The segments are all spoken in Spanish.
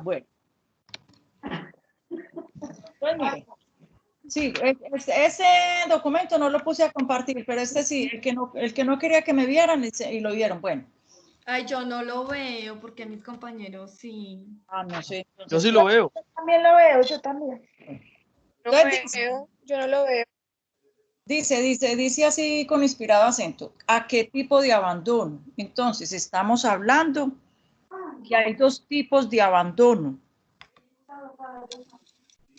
Bueno. Pues mire, sí, ese documento no lo puse a compartir, pero este sí, el que no quería que me vieran y lo vieron. Bueno. Ay, yo no lo veo porque mis compañeros sí. Ah, no sé. Yo sí lo veo. Yo también lo veo, yo también. Entonces, Yo no lo veo. dice así con inspirado acento, ¿a qué tipo de abandono? Entonces, estamos hablando que hay dos tipos de abandono.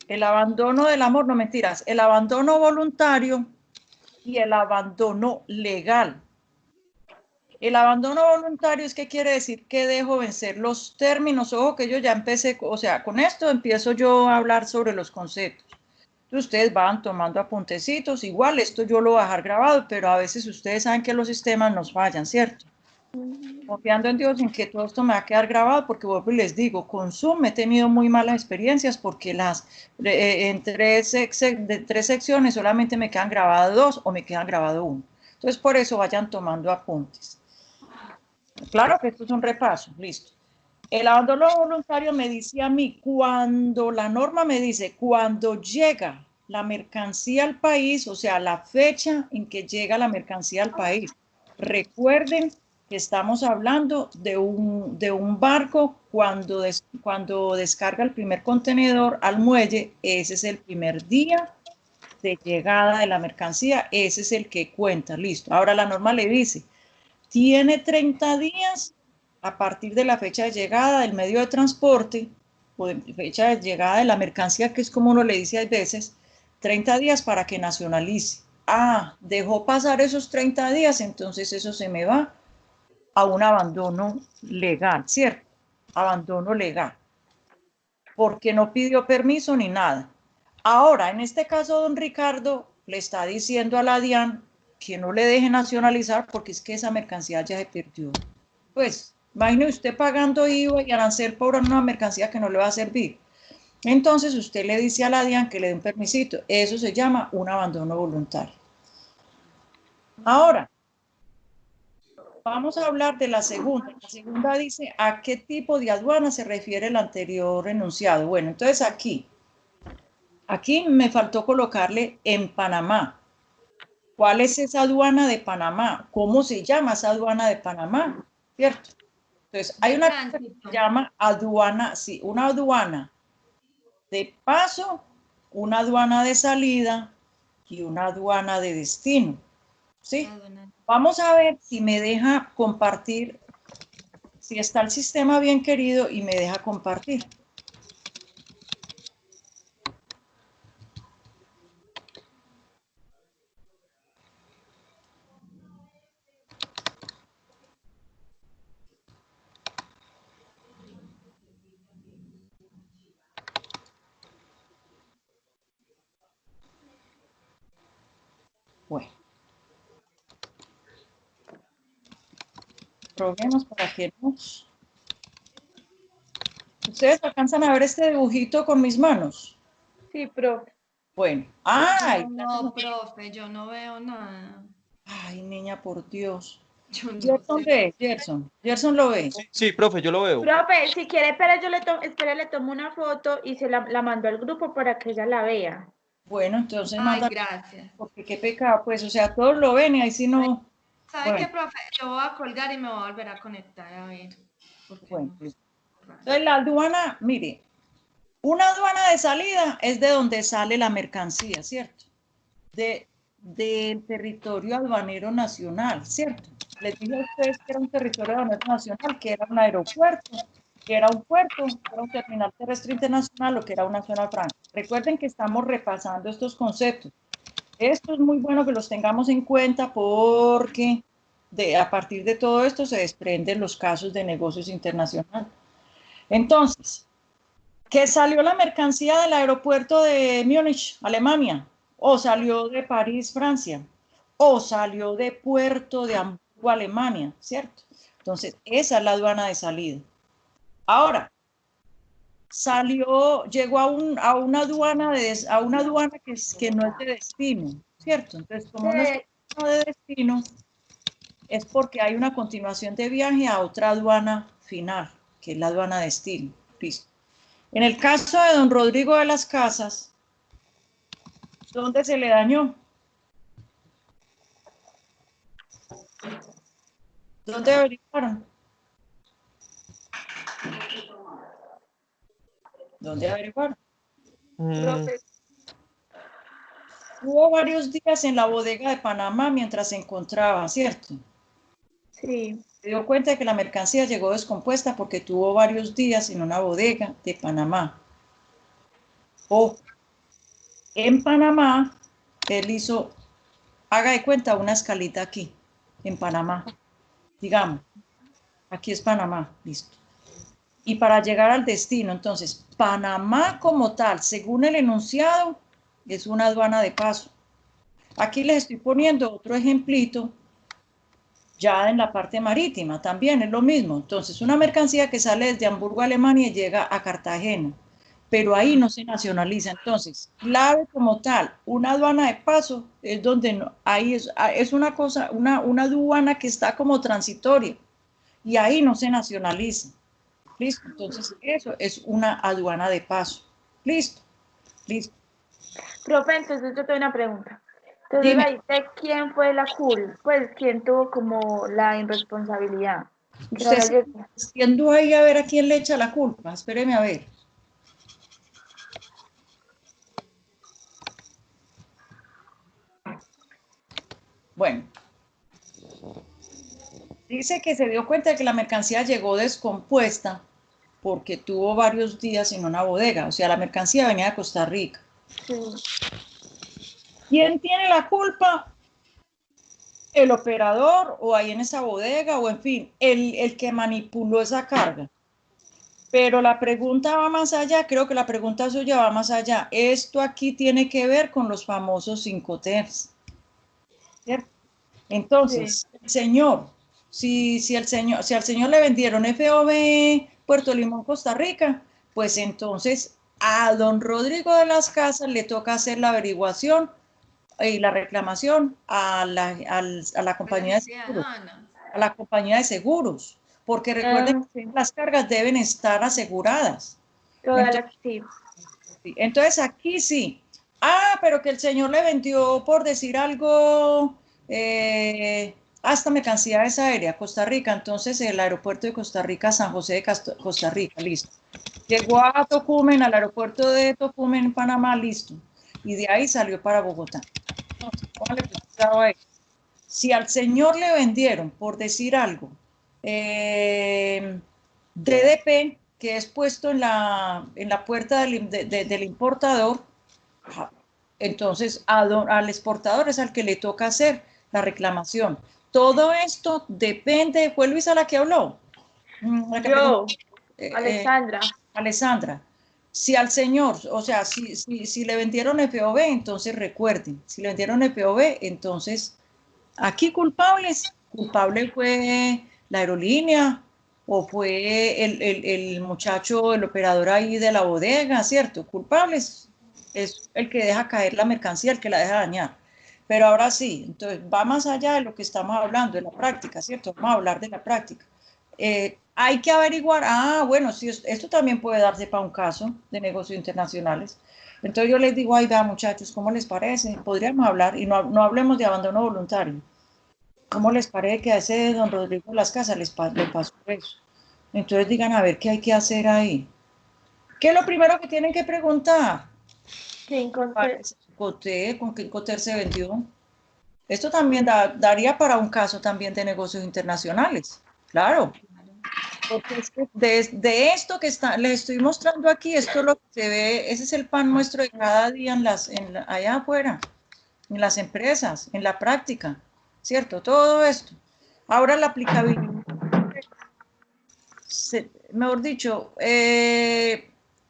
El abandono del amor, no mentiras, el abandono voluntario y el abandono legal. El abandono voluntario es que quiere decir que dejo vencer los términos. Ojo que yo ya empecé, o sea, con esto empiezo yo a hablar sobre los conceptos. Ustedes van tomando apuntecitos, igual esto yo lo voy a dejar grabado, pero a veces ustedes saben que los sistemas nos fallan, ¿cierto? Confiando en Dios en que todo esto me va a quedar grabado, porque vuelvo y les digo, con Zoom he tenido muy malas experiencias porque en de 3 secciones solamente me quedan grabadas 2 o me quedan grabado 1. Entonces por eso vayan tomando apuntes. Claro que esto es un repaso, listo. El abandono voluntario me dice a mí, cuando la norma me dice, cuando llega la mercancía al país, o sea, la fecha en que llega la mercancía al país. Recuerden que estamos hablando de un barco cuando descarga el primer contenedor al muelle, ese es el primer día de llegada de la mercancía, ese es el que cuenta, listo. Ahora la norma le dice, tiene 30 días a partir de la fecha de llegada del medio de transporte o de fecha de llegada de la mercancía, que es como uno le dice a veces, 30 días para que nacionalice. Ah, dejó pasar esos 30 días, entonces eso se me va a un abandono legal, ¿cierto? Abandono legal. Porque no pidió permiso ni nada. Ahora, en este caso, don Ricardo le está diciendo a la DIAN que no le deje nacionalizar porque es que esa mercancía ya se perdió. Pues, imagine usted pagando IVA y arancel por una mercancía que no le va a servir. Entonces, usted le dice a la DIAN que le dé un permisito. Eso se llama un abandono voluntario. Ahora, vamos a hablar de la segunda. La segunda dice, ¿a qué tipo de aduana se refiere el anterior enunciado? Bueno, entonces aquí me faltó colocarle en Panamá. ¿Cuál es esa aduana de Panamá? ¿Cómo se llama esa aduana de Panamá? ¿Cierto? Entonces, hay una que se llama aduana, sí, una aduana de paso, una aduana de salida y una aduana de destino. ¿Sí? Vamos a ver si me deja compartir, si está el sistema bien querido y me deja compartir. Bueno. Probemos para que nos... ¿Ustedes alcanzan a ver este dibujito con mis manos? Sí, profe. Bueno. ¡Ay! No, profe, yo no veo nada. Ay, niña, por Dios. Yo no Gerson sé. ve, Gerson. Gerson lo ve. Sí, profe, yo lo veo. Profe, si quiere, pero yo le tomo una foto y se la mando al grupo para que ella la vea. Bueno, entonces Ay, manda. gracias. Porque qué pecado, pues, o sea, todos lo ven y ahí sí no. ¿Sabe Bueno. qué, profe? Yo voy a colgar y me voy a volver a conectar a ver. Bueno, pues. Entonces la aduana, mire, una aduana de salida es de donde sale la mercancía, ¿cierto? Del territorio aduanero nacional, ¿cierto? Les dije a ustedes que era un territorio aduanero nacional, que era un aeropuerto, que era un puerto, que era un terminal terrestre internacional o que era una zona franca. Recuerden que estamos repasando estos conceptos. Esto es muy bueno que los tengamos en cuenta porque a partir de todo esto se desprenden los casos de negocios internacionales. Entonces, ¿que salió la mercancía del aeropuerto de Múnich, Alemania? ¿O salió de París, Francia? ¿O salió de Puerto de Hamburgo, Alemania? ¿Cierto? Entonces, esa es la aduana de salida. Ahora, llegó a una aduana que no es de destino, ¿cierto? Entonces, como no es de destino, es porque hay una continuación de viaje a otra aduana final, que es la aduana de destino. Listo. En el caso de don Rodrigo de las Casas, ¿dónde se le dañó? ¿Dónde averiguaron? ¿Dónde averiguaron? Profe, Hubo varios días en la bodega de Panamá mientras se encontraba, ¿cierto? sí. Se dio cuenta de que la mercancía llegó descompuesta porque tuvo varios días en una bodega de Panamá. O en Panamá, él hizo, haga de cuenta, una escalita aquí, en Panamá. Digamos, aquí es Panamá, listo. Y para llegar al destino, entonces, Panamá como tal, según el enunciado, es una aduana de paso. Aquí les estoy poniendo otro ejemplito, ya en la parte marítima, también es lo mismo. Entonces, una mercancía que sale desde Hamburgo, Alemania, y llega a Cartagena, pero ahí no se nacionaliza. Entonces, clave como tal, una aduana de paso es donde no, ahí es una cosa, una aduana que está como transitoria, y ahí no se nacionaliza. Listo, entonces eso es una aduana de paso. Listo, listo. Profe, entonces yo tengo una pregunta. Entonces Dime, ahí de quién fue la culpa, pues quién tuvo como la irresponsabilidad. Que no usted le se llegó. extiendo ahí a ver a quién le echa la culpa. Espéreme a ver. Bueno, dice que se dio cuenta de que la mercancía llegó descompuesta porque tuvo varios días en una bodega. O sea, la mercancía venía de Costa Rica. Sí. ¿Quién tiene la culpa? El operador o ahí en esa bodega o en fin, el que manipuló esa carga. Pero la pregunta va más allá, creo que la pregunta suya va más allá. Esto aquí tiene que ver con los famosos 5Ts, ¿cierto? Sí. Entonces, el señor, si al señor le vendieron FOB Puerto Limón, Costa Rica, pues entonces a don Rodrigo de las Casas le toca hacer la averiguación y la reclamación a la compañía de Policía de seguros, aduanas. a la compañía de seguros, porque recuerden Ah, que sí. las cargas deben estar aseguradas. Todas Entonces, las sí. entonces aquí sí. Ah, pero que el señor le vendió, por decir algo, hasta mercancías aéreas, Costa Rica. Entonces el aeropuerto de Costa Rica, San José de Costa Rica, listo. Llegó a Tocumen, al aeropuerto de Tocumen, en Panamá, listo. Y de ahí salió para Bogotá. Entonces, póngale cuidado ahí. Si al señor le vendieron, por decir algo, DDP, que es puesto en la puerta del importador, entonces al exportador es al que le toca hacer la reclamación. Todo esto depende, fue Luisa la que habló, la que preguntó, Yo, eh, eh, Alexandra. Alessandra. Si al señor, o sea, si le vendieron FOB, entonces recuerden, si le vendieron FOB, entonces aquí culpable fue la aerolínea o fue el muchacho, el operador ahí de la bodega, ¿cierto? Culpables es el que deja caer la mercancía, el que la deja dañar. Pero ahora sí, entonces va más allá de lo que estamos hablando, de la práctica, ¿cierto? Vamos a hablar de la práctica. Hay que averiguar, bueno, sí, esto también puede darse para un caso de negocios internacionales. Entonces yo les digo, ay, va muchachos, ¿cómo les parece? Podríamos hablar y no hablemos de abandono voluntario. ¿Cómo les parece que a ese don Rodrigo Las Casas le pasó eso? Entonces digan a ver qué hay que hacer ahí. ¿Qué es lo primero que tienen que preguntar? Cinco, ¿Cuál es el Coté? ¿Con qué Coté se vendió? Esto también daría para un caso también de negocios internacionales. Claro, porque es que de esto que les estoy mostrando aquí, esto es lo que se ve, ese es el pan nuestro de cada día allá afuera, en las empresas, en la práctica, ¿cierto? Todo esto. Ahora la aplicabilidad, mejor dicho,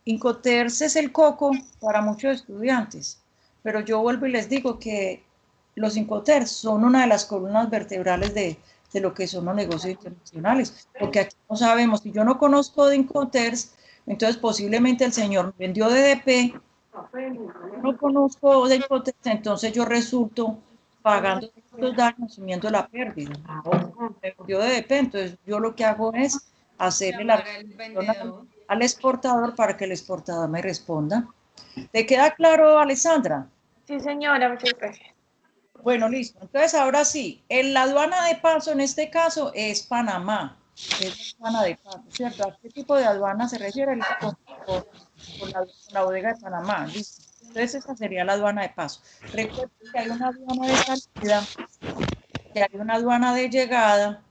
Incoterms es el coco para muchos estudiantes, pero yo vuelvo y les digo que los Incoterms son una de las columnas vertebrales de lo que son los negocios internacionales, porque aquí no sabemos, si yo no conozco de Incoterms, entonces posiblemente el señor me vendió DDP, no conozco de Incoterms, entonces yo resulto pagando los daños, asumiendo la pérdida. O me vendió DDP, entonces yo lo que hago es hacerle la Llamar al reclamación vendedor. al exportador para que el exportador me responda. ¿Te queda claro, Alessandra? Sí, señora, muchas gracias. Bueno, listo. Entonces, ahora sí, la aduana de paso en este caso es Panamá. Es la aduana de paso, ¿cierto? ¿A qué tipo de aduana se refiere? Con la bodega de Panamá, listo. Entonces, esa sería la aduana de paso. Recuerden que hay una aduana de salida, que hay una aduana de llegada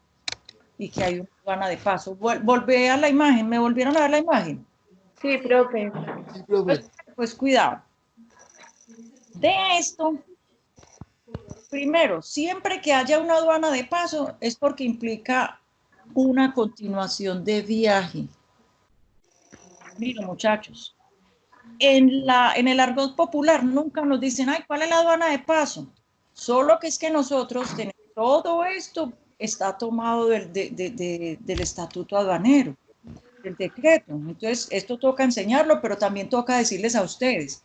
y que hay una aduana de paso. Volvé a la imagen, ¿me volvieron a ver la imagen? Sí, profe. Pues cuidado. De esto, primero, siempre que haya una aduana de paso es porque implica una continuación de viaje. Miren, muchachos, en el argot popular nunca nos dicen, ay, ¿cuál es la aduana de paso? Solo que es que nosotros tenemos todo esto, está tomado del estatuto aduanero, del decreto. Entonces, esto toca enseñarlo, pero también toca decirles a ustedes.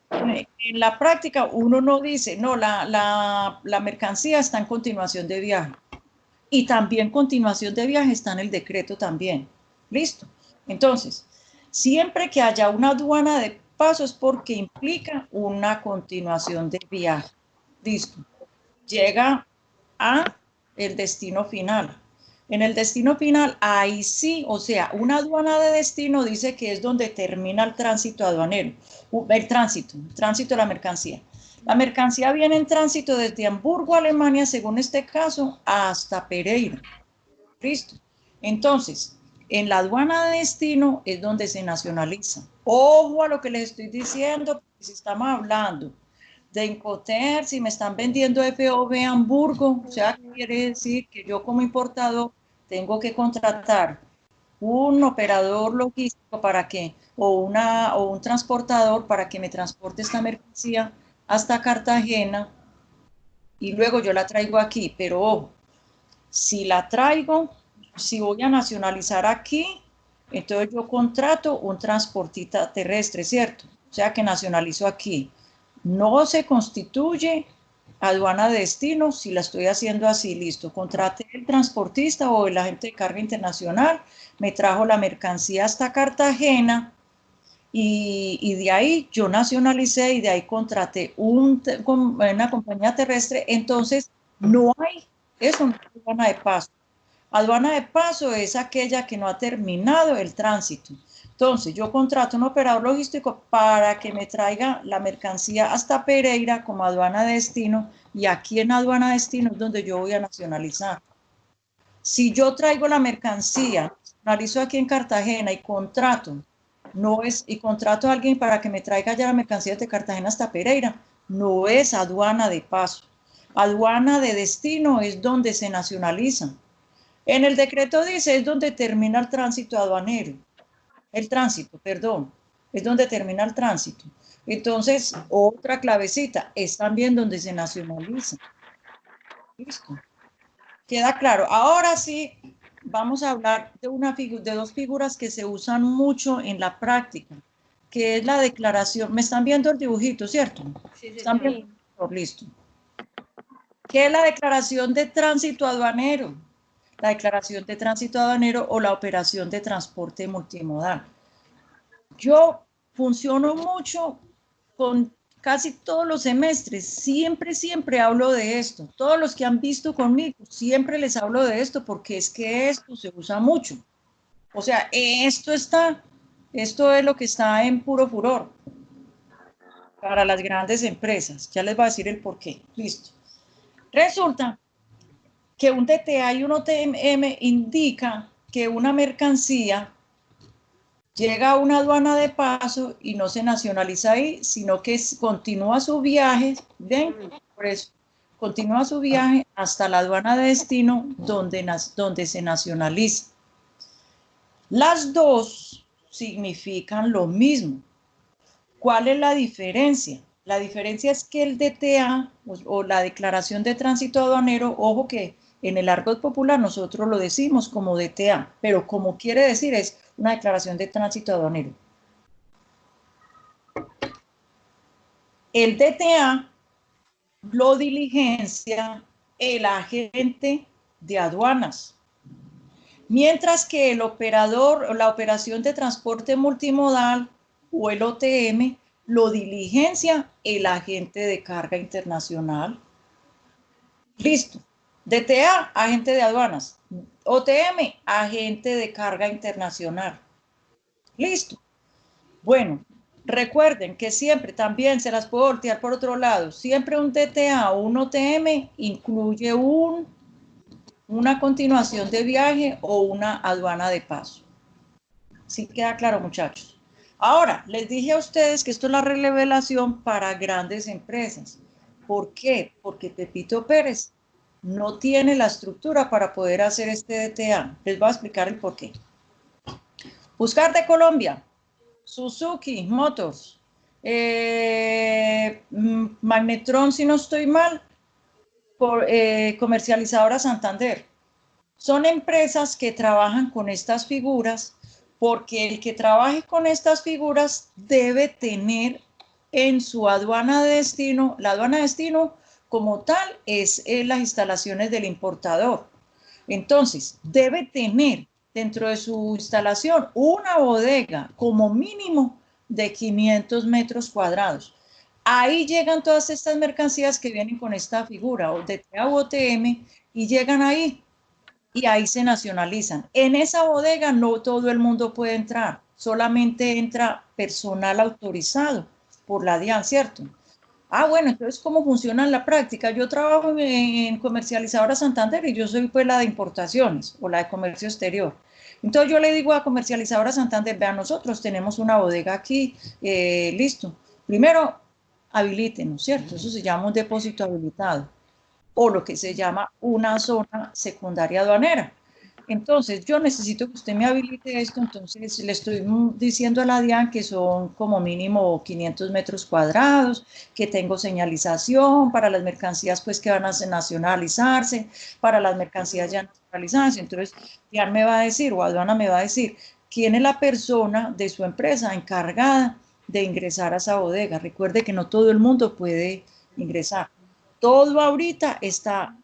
En la práctica, uno no dice, no, la mercancía está en continuación de viaje. Y también continuación de viaje está en el decreto también. Listo. Entonces, siempre que haya una aduana de paso es porque implica una continuación de viaje. Listo. Llega a el destino final. En el destino final, ahí sí, o sea, una aduana de destino dice que es donde termina el tránsito aduanero, el tránsito de la mercancía. La mercancía viene en tránsito desde Hamburgo, Alemania, según este caso, hasta Pereira. Listo. Entonces, en la aduana de destino es donde se nacionaliza. Ojo a lo que les estoy diciendo, porque si estamos hablando de Incoterm, si me están vendiendo FOB Hamburgo, o sea, quiere decir que yo como importador tengo que contratar un operador logístico para que, o un transportador para que me transporte esta mercancía hasta Cartagena y luego yo la traigo aquí, pero ojo, si la traigo, si voy a nacionalizar aquí, entonces yo contrato un transportista terrestre, ¿cierto? O sea que nacionalizo aquí. No se constituye aduana de destino si la estoy haciendo así, listo. Contraté el transportista o el agente de carga internacional, me trajo la mercancía hasta Cartagena y de ahí yo nacionalicé y de ahí contraté una compañía terrestre. Entonces, no hay, eso no es aduana de paso. Aduana de paso es aquella que no ha terminado el tránsito. Entonces, yo contrato un operador logístico para que me traiga la mercancía hasta Pereira como aduana de destino y aquí en aduana de destino es donde yo voy a nacionalizar. Si yo traigo la mercancía, nacionalizo aquí en Cartagena y contrato, no es, y contrato a alguien para que me traiga ya la mercancía de Cartagena hasta Pereira, no es aduana de paso. Aduana de destino es donde se nacionaliza. En el decreto dice es donde termina el tránsito aduanero. El tránsito, perdón, es donde termina el tránsito. Entonces, otra clavecita, es también donde se nacionaliza. Listo. Queda claro. Ahora sí, vamos a hablar de dos figuras que se usan mucho en la práctica, que es la declaración. Me están viendo el dibujito, ¿cierto? Sí, ¿Están señora. viendo? Listo. ¿Qué es la declaración de tránsito aduanero? La declaración de tránsito aduanero o la operación de transporte multimodal. Yo funciono mucho con casi todos los semestres, siempre hablo de esto. Todos los que han visto conmigo, siempre les hablo de esto porque es que esto se usa mucho. O sea, esto es lo que está en puro furor para las grandes empresas. Ya les voy a decir el por qué. Listo. Resulta que un DTA y un OTM indica que una mercancía llega a una aduana de paso y no se nacionaliza ahí, sino que continúa su viaje, ¿ven? Por eso, continúa su viaje hasta la aduana de destino donde se nacionaliza. Las dos significan lo mismo. ¿Cuál es la diferencia? La diferencia es que el DTA o la declaración de tránsito aduanero, ojo que en el argot popular nosotros lo decimos como DTA, pero como quiere decir es una declaración de tránsito aduanero. El DTA lo diligencia el agente de aduanas. Mientras que el operador o la operación de transporte multimodal o el OTM lo diligencia el agente de carga internacional. Listo. DTA, agente de aduanas. OTM, agente de carga internacional. Listo. Bueno, recuerden que siempre también se las puedo voltear por otro lado. Siempre un DTA o un OTM incluye una continuación de viaje o una aduana de paso. ¿Sí queda claro, muchachos? Ahora, les dije a ustedes que esto es la revelación para grandes empresas. ¿Por qué? Porque Pepito Pérez no tiene la estructura para poder hacer este DTA. Les voy a explicar el por qué. Buscar de Colombia, Suzuki Motors, Magnetron, si no estoy mal, Comercializadora Santander. Son empresas que trabajan con estas figuras porque el que trabaje con estas figuras debe tener en su aduana de destino, la aduana de destino como tal es las instalaciones del importador. Entonces, debe tener dentro de su instalación una bodega como mínimo de 500 metros cuadrados. Ahí llegan todas estas mercancías que vienen con esta figura, o DTA u OTM, y llegan ahí y ahí se nacionalizan. En esa bodega no todo el mundo puede entrar, solamente entra personal autorizado por la DIAN, ¿cierto? Ah, bueno, entonces, ¿cómo funciona en la práctica? Yo trabajo en Comercializadora Santander y yo soy pues la de importaciones o la de comercio exterior. Entonces yo le digo a Comercializadora Santander, vean, nosotros tenemos una bodega aquí, listo. Primero, habiliten, ¿cierto? Eso se llama un depósito habilitado o lo que se llama una zona secundaria aduanera. Entonces, yo necesito que usted me habilite esto, entonces le estoy diciendo a la DIAN que son como mínimo 500 metros cuadrados, que tengo señalización para las mercancías pues que van a nacionalizarse, para las mercancías ya nacionalizadas. Entonces, DIAN me va a decir, o aduana me va a decir, quién es la persona de su empresa encargada de ingresar a esa bodega. Recuerde que no todo el mundo puede ingresar. Todo ahorita está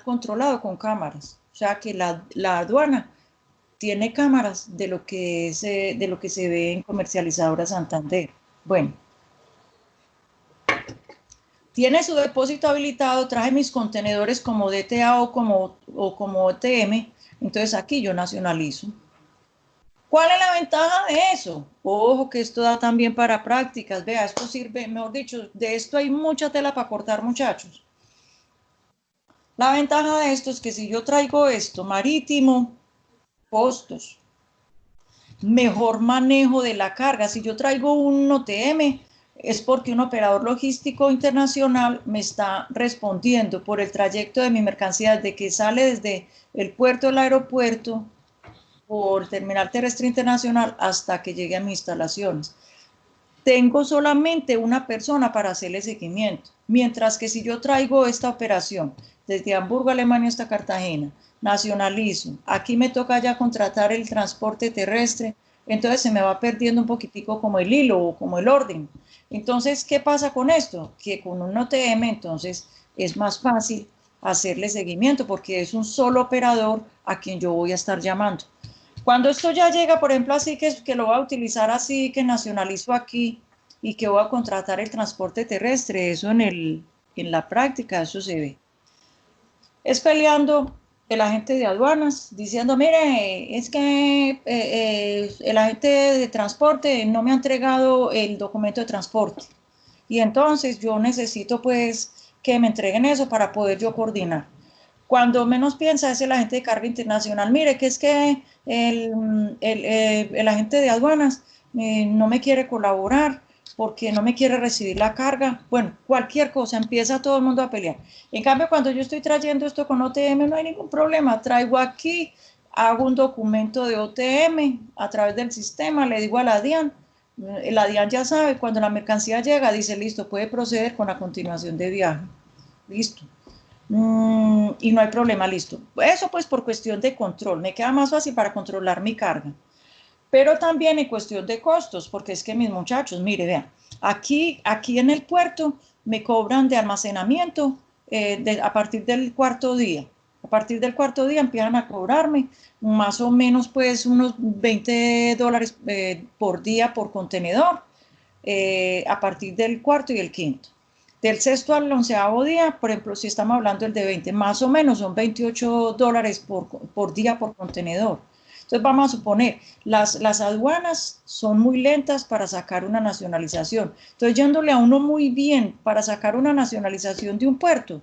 controlado con cámaras. O sea que la aduana tiene cámaras de lo que se ve en Comercializadora Santander. Bueno, tiene su depósito habilitado, traje mis contenedores como DTA o como OTM, entonces aquí yo nacionalizo. ¿Cuál es la ventaja de eso? Ojo que esto da también para prácticas, vea, esto sirve, mejor dicho, de esto hay mucha tela para cortar, muchachos. La ventaja de esto es que si yo traigo esto marítimo, costos, mejor manejo de la carga. Si yo traigo un OTM, es porque un operador logístico internacional me está respondiendo por el trayecto de mi mercancía desde que sale desde el puerto del aeropuerto por terminal terrestre internacional hasta que llegue a mis instalaciones. Tengo solamente una persona para hacerle seguimiento, mientras que si yo traigo esta operación desde Hamburgo, Alemania hasta Cartagena, nacionalizo, aquí me toca ya contratar el transporte terrestre, entonces se me va perdiendo un poquitico como el hilo o como el orden. Entonces, ¿qué pasa con esto? Que con un OTM entonces es más fácil hacerle seguimiento porque es un solo operador a quien yo voy a estar llamando. Cuando esto ya llega, por ejemplo, así que lo voy a utilizar así, que nacionalizo aquí y que voy a contratar el transporte terrestre, eso en la práctica, eso se ve. Es peleando el agente de aduanas diciendo, mire, es que el agente de transporte no me ha entregado el documento de transporte. Y entonces yo necesito pues que me entreguen eso para poder yo coordinar. Cuando menos piensa es el agente de carga internacional. Mire, que es que el agente de aduanas no me quiere colaborar porque no me quiere recibir la carga. Bueno, cualquier cosa, empieza todo el mundo a pelear. En cambio, cuando yo estoy trayendo esto con OTM, no hay ningún problema. Traigo aquí, hago un documento de OTM a través del sistema, le digo a la DIAN ya sabe, cuando la mercancía llega, dice, listo, puede proceder con la continuación de viaje. Listo. Y no hay problema, listo. Eso pues por cuestión de control, me queda más fácil para controlar mi carga. Pero también en cuestión de costos, porque es que mis muchachos, mire, vean, aquí en el puerto me cobran de almacenamiento a partir del cuarto día. A partir del cuarto día empiezan a cobrarme más o menos pues unos $20 por día por contenedor, a partir del cuarto y el quinto. Del sexto al onceavo día, por ejemplo, si estamos hablando del de 20, más o menos son $28 por día por contenedor. Entonces vamos a suponer, las aduanas son muy lentas para sacar una nacionalización. Entonces yéndole a uno muy bien para sacar una nacionalización de un puerto,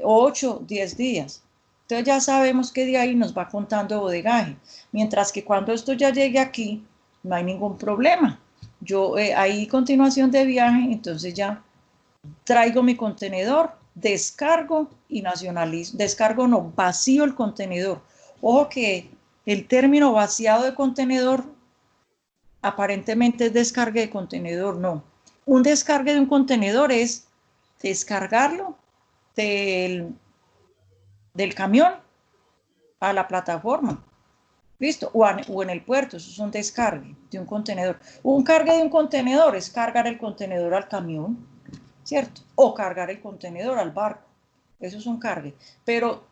8, 10 días. Entonces ya sabemos que de ahí nos va contando bodegaje. Mientras que cuando esto ya llegue aquí, no hay ningún problema. Yo hay continuación de viaje, entonces ya traigo mi contenedor, descargo y nacionalizo. Descargo no, vacío el contenedor. Ojo que el término vaciado de contenedor aparentemente es descargue de contenedor, no. Un descargue de un contenedor es descargarlo del camión a la plataforma. ¿Listo? O en el puerto, eso es un descargue de un contenedor. Un cargue de un contenedor es cargar el contenedor al camión, ¿cierto? O cargar el contenedor al barco. Eso es un cargue. Pero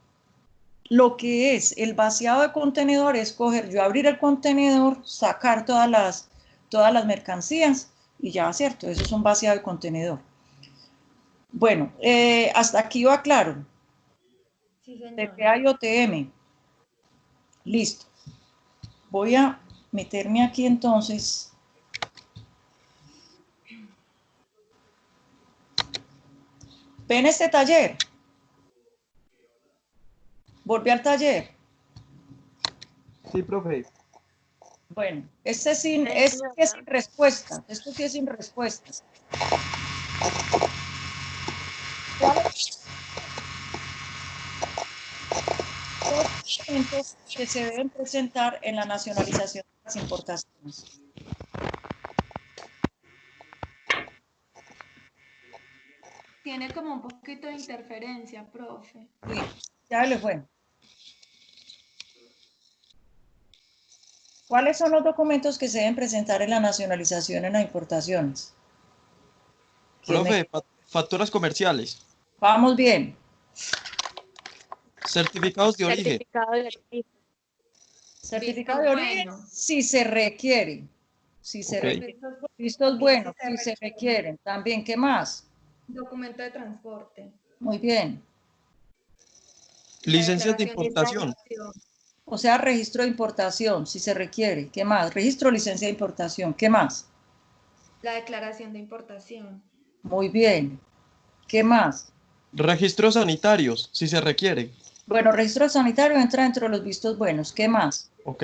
lo que es el vaciado de contenedor es coger, yo abrir el contenedor, sacar todas las mercancías y ya, ¿cierto? Eso es un vaciado de contenedor. Bueno, hasta aquí va claro. Sí, señor. TPA y OTM. Listo. Voy a meterme aquí entonces. ¿Ven este taller? Volví al taller. Sí, profe. Este sí es sin respuesta. Esto sí es sin respuestas. Los documentos que se deben presentar en la nacionalización de las importaciones. Tiene como un poquito de interferencia, profe. Sí, ya le fue. ¿Cuáles son los documentos que se deben presentar en la nacionalización en las importaciones? Profe, facturas comerciales, Vamos bien. certificados de origen, Certificado de origen. Certificado de origen, Bueno. si se requiere. Si se Ok. requiere. Vistos buenos, si se requieren. También, ¿qué más? Documento de transporte. Muy bien. licencias de Declaración importación, O sea, registro de importación, si se requiere. ¿Qué más? Registro, licencia de importación. ¿Qué más? La declaración de importación. Muy bien. ¿Qué más? registros sanitarios, si se requiere. Bueno, registro sanitario entra dentro de los vistos buenos. ¿Qué más? Ok.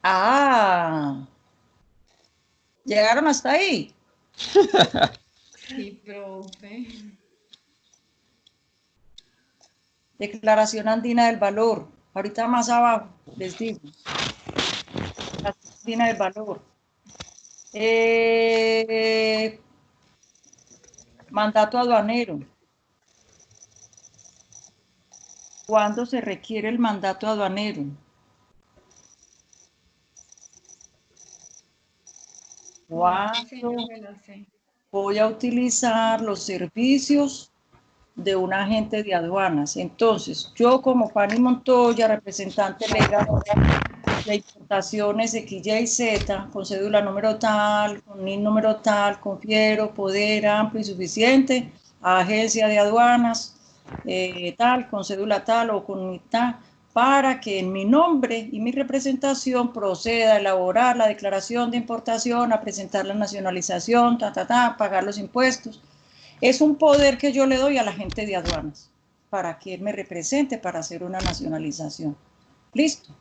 Ah, llegaron hasta ahí. Sí, profe. Declaración andina del valor. Ahorita más abajo, les digo. Declaración andina del valor. Mandato aduanero. ¿Cuándo se requiere el mandato aduanero? No, sí, yo ¿Cuándo me la sé. voy a utilizar los servicios de un agente de aduanas? Entonces, yo como Fanny Montoya, representante legal de importaciones X, Y, Z, con cédula número tal, con NIN número tal, confiero poder amplio y suficiente a agencia de aduanas tal, con cédula tal o con tal, para que en mi nombre y mi representación proceda a elaborar la declaración de importación, a presentar la nacionalización, pagar los impuestos. Es un poder que yo le doy a la gente de aduanas para que él me represente para hacer una nacionalización. Listo.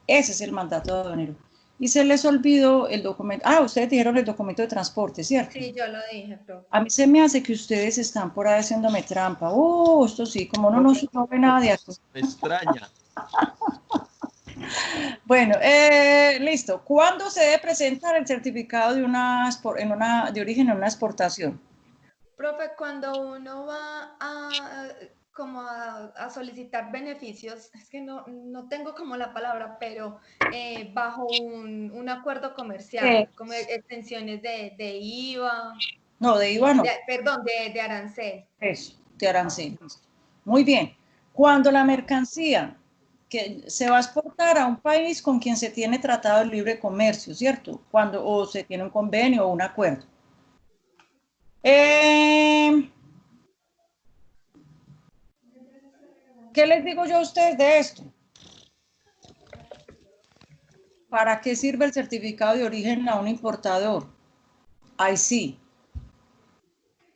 Ese es el mandato aduanero. Y se les olvidó el documento. Ah, ustedes dijeron el documento de transporte, ¿cierto? Sí, yo lo dije, profe. A mí se me hace que ustedes están por ahí haciéndome trampa. Esto sí, como no ve nada de aquí. Me extraña. Bueno, listo. ¿Cuándo se debe presentar el certificado de de origen en una exportación? Profe, cuando uno va a solicitar beneficios, es que no tengo como la palabra, pero bajo un acuerdo comercial, como extensiones de IVA, No, de IVA no. perdón, de arancel. Eso. de arancel. Muy bien. Cuando la mercancía que se va a exportar a un país con quien se tiene tratado de libre comercio, ¿cierto? Cuando o se tiene un convenio o un acuerdo. ¿Qué les digo yo a ustedes de esto? ¿Para qué sirve el certificado de origen a un importador? Ahí sí.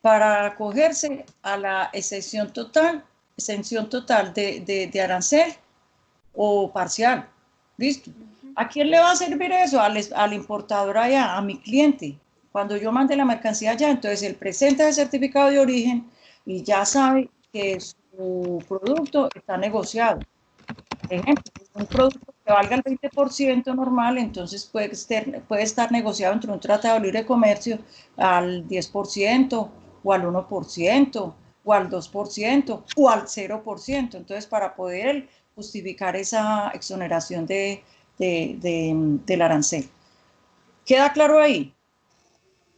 Para acogerse a la exención total de arancel o parcial. ¿Listo? ¿A quién le va a servir eso? Al importador allá, a mi cliente. Cuando yo mande la mercancía allá, entonces él presenta el certificado de origen y ya sabe que su producto está negociado. Por ejemplo, un producto que valga el 20% normal, entonces puede estar negociado entre un tratado de libre comercio al 10% o al 1% o al 2% o al 0%. Entonces, para poder justificar esa exoneración del arancel. ¿Queda claro ahí?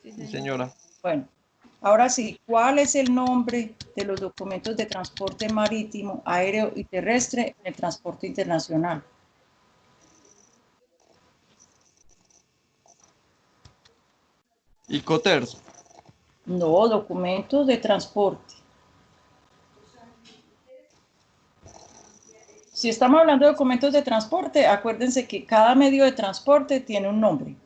Sí, señora. Bueno, ahora sí, ¿cuál es el nombre de los documentos de transporte marítimo, aéreo y terrestre en el transporte internacional? Icoters. No, documentos de transporte. Si estamos hablando de documentos de transporte, acuérdense que cada medio de transporte tiene un nombre.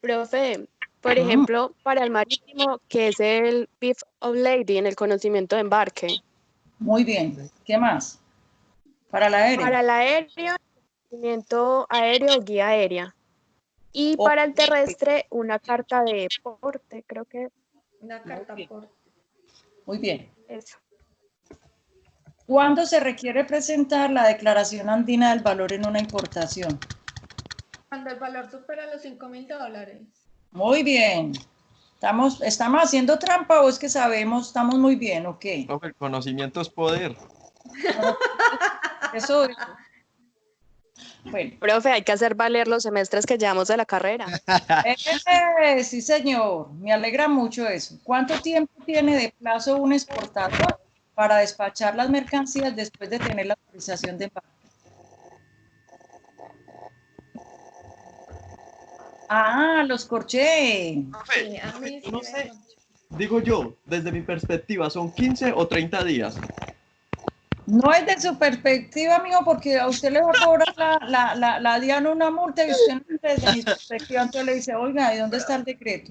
Profe, por ejemplo, para el marítimo, que es el Beef of Lady en el conocimiento de embarque. Muy bien. ¿Qué más? Para el aéreo. Para el aéreo, conocimiento aéreo, guía aérea. Y O- para el terrestre, una carta de porte, creo que Una carta por... Muy bien. eso. ¿Cuándo se requiere presentar la declaración andina del valor en una importación? Cuando el valor supera los $5.000. Muy bien. ¿Estamos haciendo trampa o es que sabemos, estamos muy bien, ok? Profe, el conocimiento es poder. Eso, bueno. Profe, hay que hacer valer los semestres que llevamos de la carrera. Sí, señor, me alegra mucho eso. ¿Cuánto tiempo tiene de plazo un exportador para despachar las mercancías después de tener la autorización de embarque? Ah, los corché. Sí, a mí sí No me sé. corchó. Digo yo, desde mi perspectiva, ¿son 15 o 30 días? No es de su perspectiva, amigo, porque a usted le va a cobrar la DIAN una multa y usted desde mi perspectiva entonces le dice, oiga, ¿y dónde está el decreto?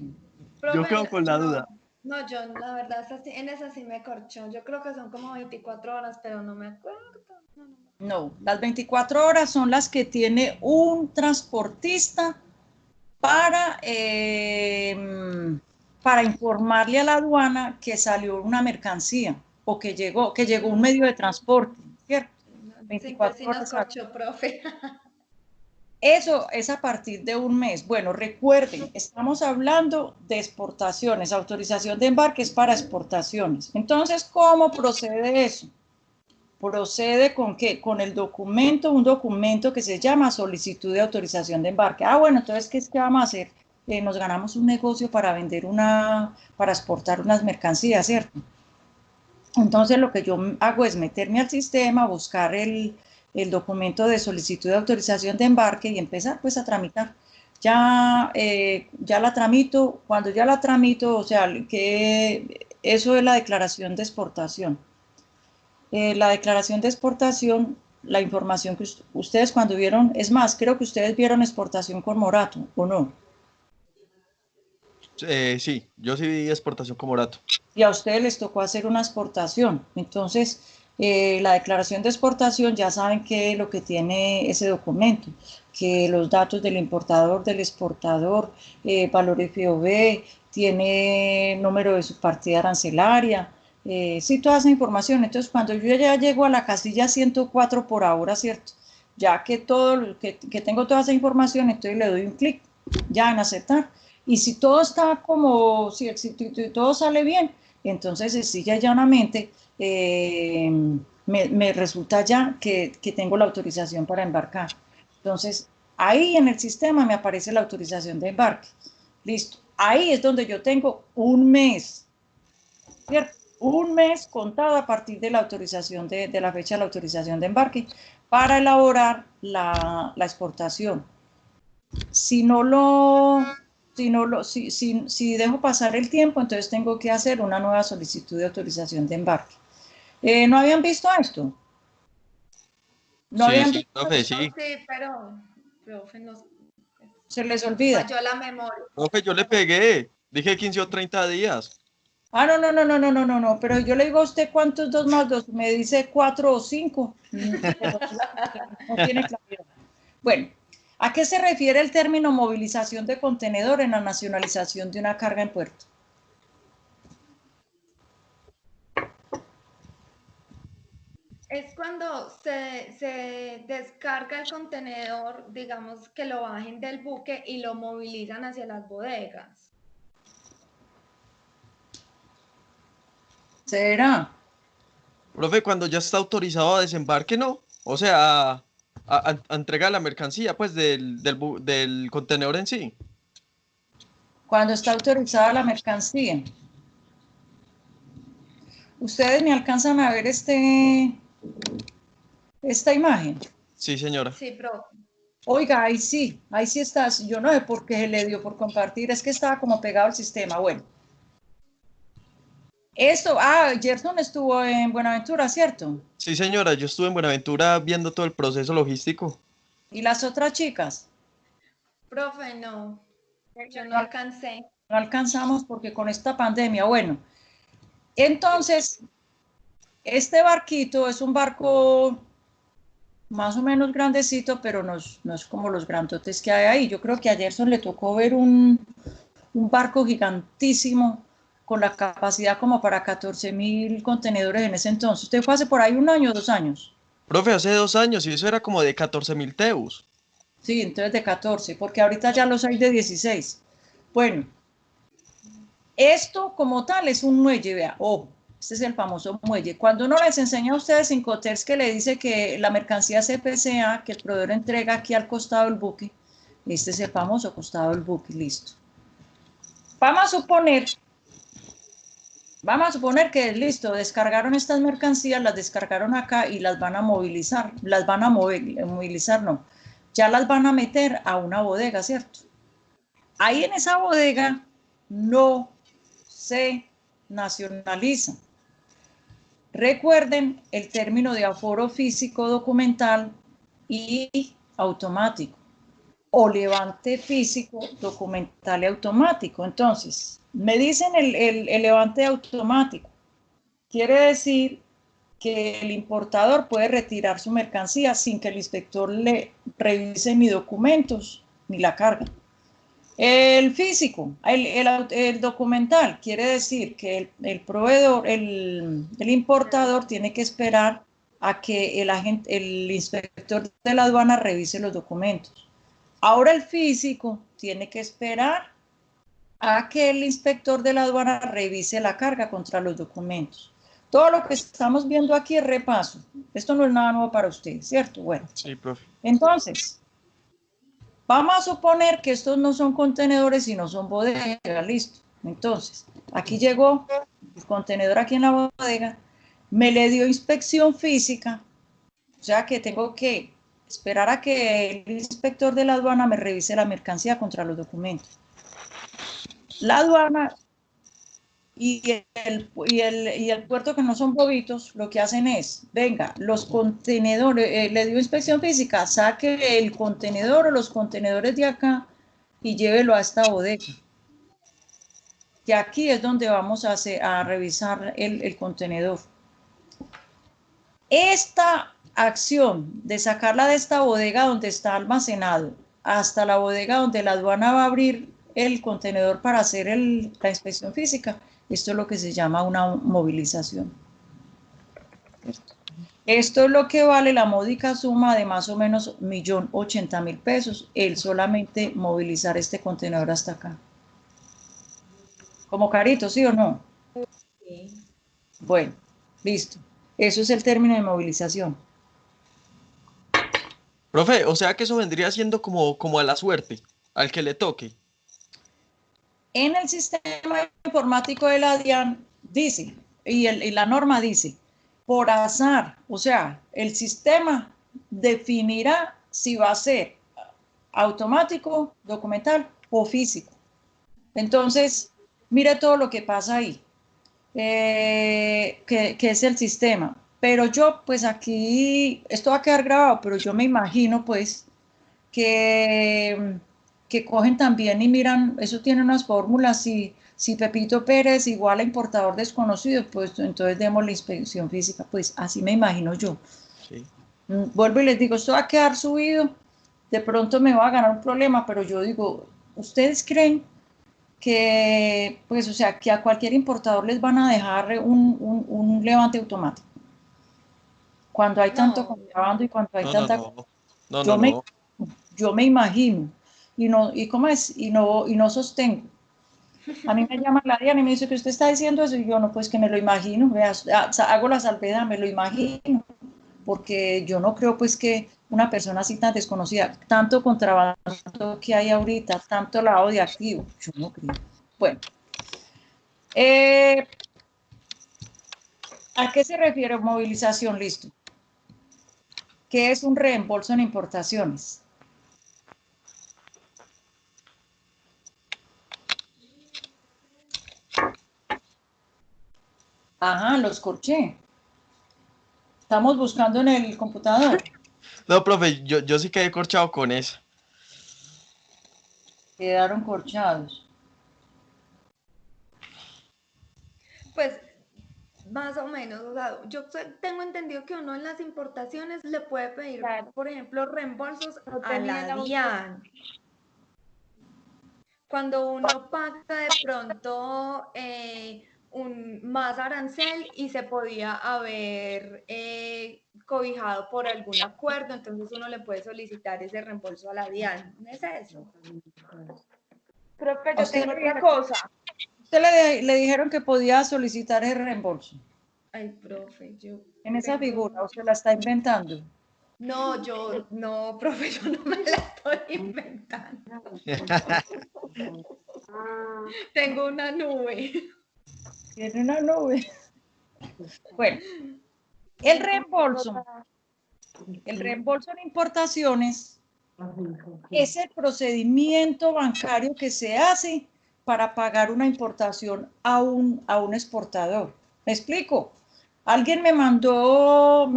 Yo quedo Profe, con la no, duda. no, yo la verdad en esa sí me corchó. Yo creo que son como 24 horas, pero no me acuerdo. No, las 24 horas son las que tiene un transportista para informarle a la aduana que salió una mercancía o que llegó un medio de transporte, ¿cierto? Sí, 24 sí nos horas. corchó, profe. Eso es a partir de un mes. Bueno, recuerden, estamos hablando de exportaciones, autorización de embarque es para exportaciones. Entonces, ¿cómo procede eso? ¿Procede con qué? Con el documento, un documento que se llama solicitud de autorización de embarque. Ah, bueno, entonces, ¿qué es que vamos a hacer? Nos ganamos un negocio para vender para exportar unas mercancías, ¿cierto? Entonces, lo que yo hago es meterme al sistema, buscar el documento de solicitud de autorización de embarque y empezar pues a tramitar. Ya la tramito, cuando ya la tramito, o sea, que eso es la declaración de exportación. La declaración de exportación, la información que ustedes cuando vieron, es más, creo que ustedes vieron exportación con Morato, ¿o no? Sí, yo sí vi exportación como Morato. Y a ustedes les tocó hacer una exportación. Entonces, la declaración de exportación ya saben qué es lo que tiene ese documento, que los datos del importador, del exportador, valor FOB, tiene número de su partida arancelaria, sí, toda esa información. Entonces, cuando yo ya llego a la casilla 104 por ahora, ¿cierto? Ya que tengo toda esa información, entonces le doy un clic ya en aceptar. Y si todo está como, si todo sale bien, entonces sencilla y llanamente me resulta ya que tengo la autorización para embarcar. Entonces, ahí en el sistema me aparece la autorización de embarque. Listo. Ahí es donde yo tengo un mes, ¿cierto? un mes contado a partir de la autorización de la fecha de la autorización de embarque para elaborar la exportación. Si dejo pasar el tiempo, entonces tengo que hacer una nueva solicitud de autorización de embarque. ¿No habían visto esto? ¿No habían Sí, visto? profe, sí. Sí, pero, profe, no, Se les olvida. falló la memoria. Profe, yo le pegué. Dije 15 o 30 días. Ah, no, pero yo le digo a usted cuántos 2 más 2, me dice 4 o 5. No tiene claridad. Bueno, ¿a qué se refiere el término movilización de contenedor en la nacionalización de una carga en puerto? Es cuando se descarga el contenedor, digamos que lo bajen del buque y lo movilizan hacia las bodegas. ¿Será? Profe, cuando ya está autorizado a desembarque, ¿no? O sea, a entregar la mercancía, pues, del contenedor en sí. Cuando está autorizada la mercancía. Ustedes me alcanzan a ver esta imagen. Sí, señora. Sí, profe. Oiga, ahí sí está. Yo no sé por qué se le dio por compartir, es que estaba como pegado al sistema. Bueno. Gerson estuvo en Buenaventura, ¿cierto? Sí, señora, yo estuve en Buenaventura viendo todo el proceso logístico. ¿Y las otras chicas? Profe, no, yo no No, alcancé. no alcanzamos porque con esta pandemia, bueno. Entonces, este barquito es un barco más o menos grandecito, pero no es como los grandotes que hay ahí. Yo creo que a Gerson le tocó ver un barco gigantísimo con la capacidad como para 14.000 contenedores en ese entonces. ¿Usted fue hace por ahí 1 año, 2 años? Profe, hace 2 años y eso era como de 14.000 teus. Sí, entonces de 14, porque ahorita ya los hay de 16. Bueno, esto como tal es un muelle, vea, este es el famoso muelle. Cuando uno les enseña a ustedes en Cotex que le dice que la mercancía CPCA, que el proveedor entrega aquí al costado del buque, este es el famoso costado del buque, listo. Vamos a suponer que listo, descargaron estas mercancías, las descargaron acá y las van a movilizar, no, ya las van a meter a una bodega, ¿cierto? Ahí en esa bodega no se nacionaliza. Recuerden el término de aforo físico documental y automático, o levante físico documental y automático. Entonces, me dicen el levante automático. Quiere decir que el importador puede retirar su mercancía sin que el inspector le revise ni documentos ni la carga. El físico, el documental, quiere decir que el proveedor, el importador tiene que esperar a que el inspector de la aduana revise los documentos. Ahora el físico tiene que esperar a que el inspector de la aduana revise la carga contra los documentos. Todo lo que estamos viendo aquí es repaso. Esto no es nada nuevo para ustedes, ¿cierto? Bueno, Sí, profe. entonces, vamos a suponer que estos no son contenedores, sino son bodegas, listo. Entonces, aquí llegó el contenedor aquí en la bodega, me le dio inspección física, o sea que tengo que esperar a que el inspector de la aduana me revise la mercancía contra los documentos. La aduana y el puerto, que no son bobitos, lo que hacen es, venga, los contenedores, le dio inspección física, saque el contenedor o los contenedores de acá y llévelo a esta bodega. Que aquí es donde vamos a revisar el contenedor. Esta acción de sacarla de esta bodega donde está almacenado hasta la bodega donde la aduana va a abrir el contenedor para hacer la inspección física, esto es lo que se llama una movilización. Esto es lo que vale la módica suma de más o menos 1.080.000 pesos, el solamente movilizar este contenedor hasta acá. Como carito, ¿sí o no? Sí. Bueno, listo. Eso es el término de movilización. Profe, o sea que eso vendría siendo como a la suerte, al que le toque. En el sistema informático de la DIAN dice, y la norma dice, por azar, o sea, el sistema definirá si va a ser automático, documental o físico. Entonces, mire todo lo que pasa ahí, que es el sistema. Pero yo, pues aquí, esto va a quedar grabado, pero yo me imagino, pues, que cogen también y miran, eso tiene unas fórmulas, si Pepito Pérez igual a importador desconocido, pues entonces demos la inspección física, pues así me imagino yo. Sí. Vuelvo y les digo, esto va a quedar subido, de pronto me va a ganar un problema, pero yo digo, ¿ustedes creen que, pues, o sea, que a cualquier importador les van a dejar un levante automático? Cuando hay tanto No, contrabando y cuando hay No, no, tanta... no. No, no, Yo me, no. yo me imagino, y cómo es, y no sostengo. A mí me llama la Diana y me dice que usted está diciendo eso, y yo no, pues que me lo imagino, vea, hago la salvedad, me lo imagino, porque yo no creo pues que una persona así tan desconocida, tanto contrabando que hay ahorita, tanto lavado de activos, yo no creo. Bueno, ¿a qué se refiere movilización? Listo. ¿Qué es un reembolso en importaciones? Ajá, los corché. Estamos buscando en el computador. No, profe, yo sí quedé corchado con eso. Quedaron corchados. pues más o menos, o sea, tengo entendido que uno en las importaciones le puede pedir, Claro. por ejemplo, reembolsos No a tenía la la DIAN. Cuando uno paga de pronto un más arancel y se podía haber cobijado por algún acuerdo, entonces uno le puede solicitar ese reembolso a la DIAN. ¿No es eso? Profe, ¿A yo usted tengo otra cosa. le dijeron que podía solicitar el reembolso Ay, profe, yo en esa figura, tengo... o se la está inventando? No, no, profe, yo no me la estoy inventando. Tengo una nube. Tiene una nube. Bueno, el reembolso en importaciones es el procedimiento bancario que se hace para pagar una importación a un exportador. ¿Me explico? Alguien me mandó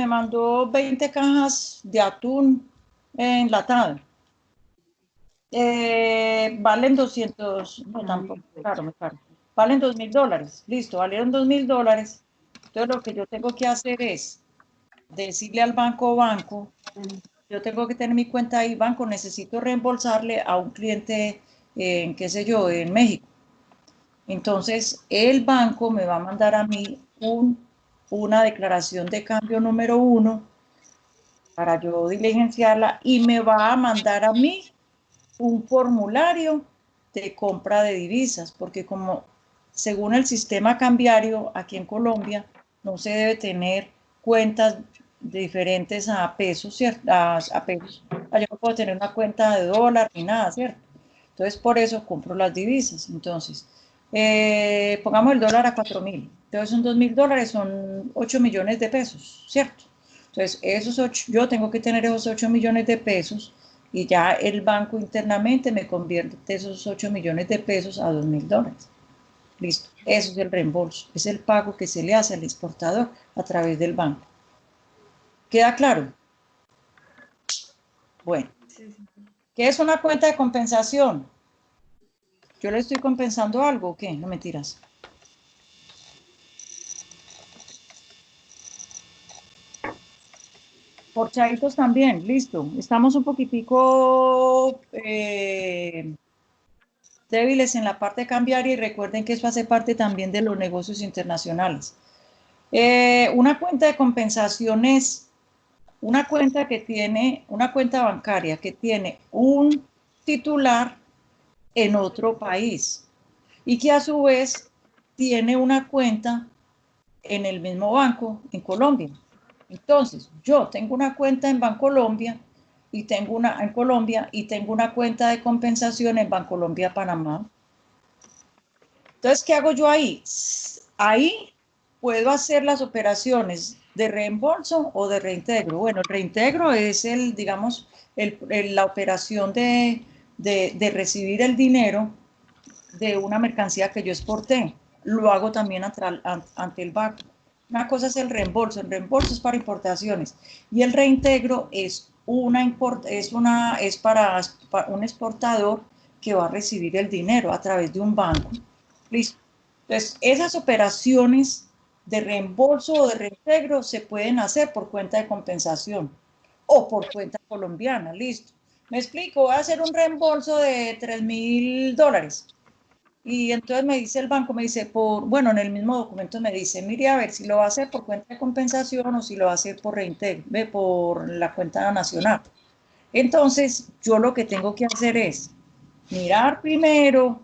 20 cajas de atún enlatado. Valen 200, no tampoco, claro, me caro. Valen $2.000, listo, valieron $2.000. Entonces lo que yo tengo que hacer es decirle al banco, yo tengo que tener mi cuenta ahí, banco, necesito reembolsarle a un cliente, qué sé yo, en México. Entonces el banco me va a mandar a mí una declaración de cambio número 1 para yo diligenciarla y me va a mandar a mí un formulario de compra de divisas, porque como según el sistema cambiario aquí en Colombia, no se debe tener cuentas diferentes a pesos, ¿cierto? A pesos. Yo no puedo tener una cuenta de dólar ni nada, ¿cierto? Entonces, por eso compro las divisas. Entonces, pongamos el dólar a 4.000. Entonces, son $2.000, son 8 millones de pesos, ¿cierto? Entonces, yo tengo que tener esos 8 millones de pesos y ya el banco internamente me convierte esos 8 millones de pesos a $2.000. Listo. Eso es el reembolso. Es el pago que se le hace al exportador a través del banco. ¿Queda claro? Bueno, Sí, sí. ¿qué es una cuenta de compensación? ¿Yo le estoy compensando algo o qué? No mentiras. Corchaditos también, listo. Estamos un poquitico débiles en la parte cambiaria y recuerden que eso hace parte también de los negocios internacionales. Una cuenta de compensación es una cuenta una cuenta bancaria que tiene un titular en otro país y que a su vez tiene una cuenta en el mismo banco en Colombia. Entonces, yo tengo una cuenta en Bancolombia y tengo una en Colombia y tengo una cuenta de compensación en Bancolombia, Panamá. Entonces, ¿qué hago yo ahí? Ahí puedo hacer las operaciones de reembolso o de reintegro. Bueno, el reintegro es digamos, la operación de recibir el dinero de una mercancía que yo exporté. Lo hago también ante el banco. Una cosa es el reembolso es para importaciones y el reintegro es para un exportador que va a recibir el dinero a través de un banco. Listo. Entonces, esas operaciones de reembolso o de reintegro se pueden hacer por cuenta de compensación o por cuenta colombiana. Listo. Me explico, voy a hacer un reembolso de $3.000. Y entonces me dice el banco, me dice, bueno, en el mismo documento me dice, mire a ver si lo va a hacer por cuenta de compensación o si lo va a hacer por reintegro, por la cuenta nacional. Entonces, yo lo que tengo que hacer es mirar primero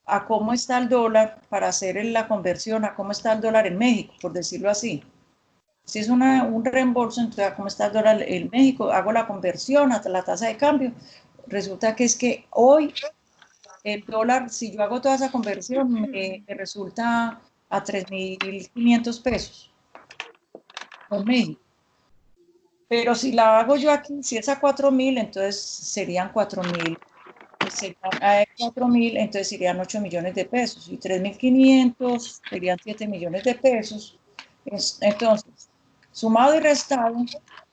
a cómo está el dólar para hacer la conversión, a cómo está el dólar en México, por decirlo así. Si es un reembolso, entonces a cómo está el dólar en México, hago la conversión hasta la tasa de cambio. Resulta que es que hoy el dólar, si yo hago toda esa conversión, me resulta a 3.500 pesos por México. Pero si la hago yo aquí, si es a 4.000, entonces serían 4.000. Serían 4.000, entonces serían 8 millones de pesos. Y 3.500 serían 7 millones de pesos. Entonces, sumado y restado,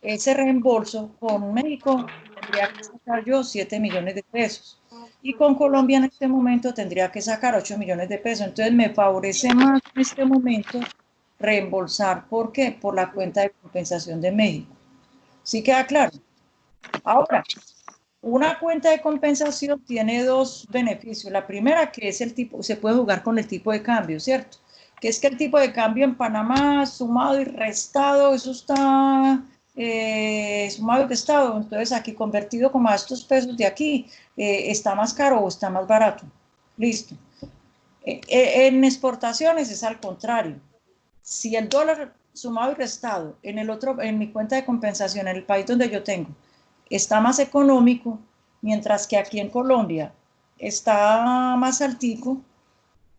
ese reembolso con México tendría que sacar yo 7 millones de pesos. Y con Colombia en este momento tendría que sacar 8 millones de pesos. Entonces me favorece más en este momento reembolsar. ¿Por qué? Por la cuenta de compensación de México. ¿Sí queda claro? Ahora, una cuenta de compensación tiene dos beneficios. La primera, que es el tipo, se puede jugar con el tipo de cambio, ¿cierto? Que es que el tipo de cambio en Panamá, sumado y restado, eso está sumado y restado. Entonces, aquí convertido como a estos pesos de aquí, ¿está más caro o está más barato? Listo. En exportaciones es al contrario. Si el dólar sumado y restado en mi cuenta de compensación, en el país donde yo tengo, está más económico, mientras que aquí en Colombia está más altico,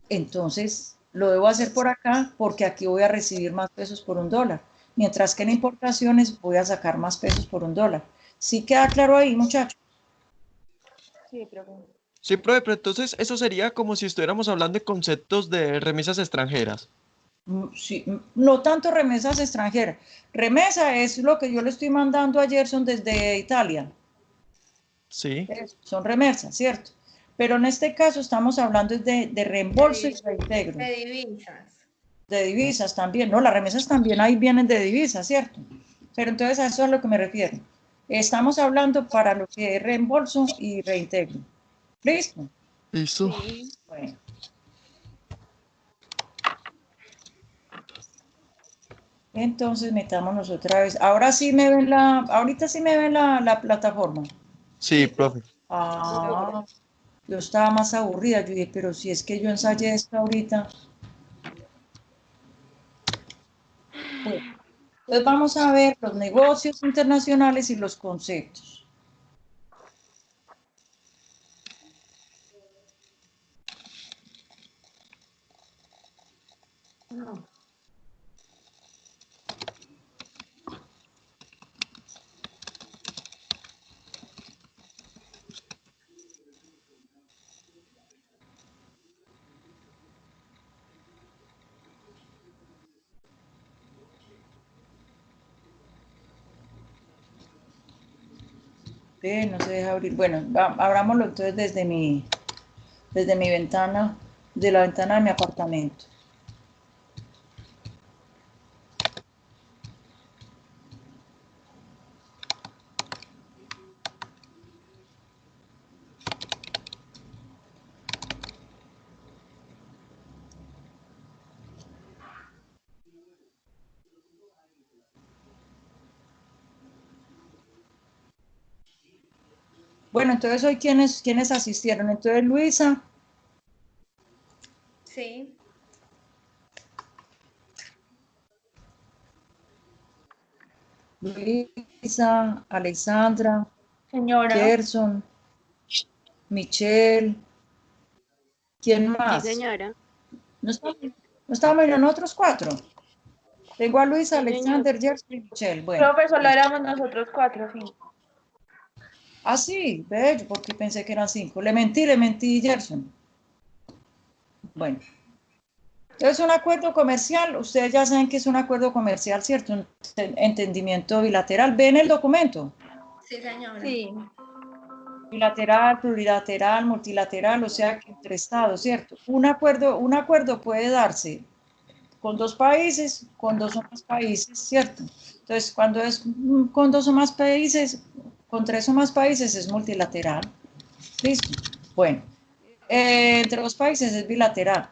entonces lo debo hacer por acá porque aquí voy a recibir más pesos por $1, mientras que en importaciones voy a sacar más pesos por $1. ¿Sí queda claro ahí, muchachos? Sí, profe. Sí, profe, pero entonces eso sería como si estuviéramos hablando de conceptos de remesas extranjeras. Sí, no tanto remesas extranjeras. Remesa es lo que yo le estoy mandando a Gerson desde Italia. Sí. Son remesas, ¿cierto? Pero en este caso estamos hablando de reembolso y reintegro. De divisas. De divisas también, ¿no? Las remesas también ahí vienen de divisas, ¿cierto? Pero entonces a eso es a lo que me refiero. Estamos hablando para lo que es reembolso y reintegro. ¿Listo? Listo. Sí. Bueno. Entonces metámonos otra vez. Ahora sí me ven ahorita sí me ven la plataforma. Sí, profe. Ah, yo estaba más aburrida. Yo dije, pero si es que yo ensayé esto ahorita. Bueno, entonces vamos a ver los negocios internacionales y los conceptos. No se deja abrir. Bueno, abrámoslo entonces desde mi ventana, de la ventana de mi apartamento. Bueno, entonces hoy ¿quiénes asistieron? Entonces Luisa, Sí. Alexandra, Señora, Gerson, Michelle, ¿quién Sí, más? señora. ¿No está? ¿No estábamos en otros 4? Tengo a Luis, Alexander, Gerson y Michelle. Bueno. Profe, solo éramos nosotros 4, sí. Ah, sí, bello, porque pensé que eran 5. Le mentí, Gerson. Bueno. Entonces, un acuerdo comercial, ustedes ya saben que es un acuerdo comercial, ¿cierto? Un entendimiento bilateral. ¿Ven el documento? Sí, señora. Sí. Bilateral, plurilateral, multilateral, o sea, que entre estados, ¿cierto? Un acuerdo puede darse con 2 países, con 2 o más países, ¿cierto? Entonces, cuando es con 2 o más países, con 3 o más países es multilateral. ¿Listo? Bueno, entre 2 países es bilateral.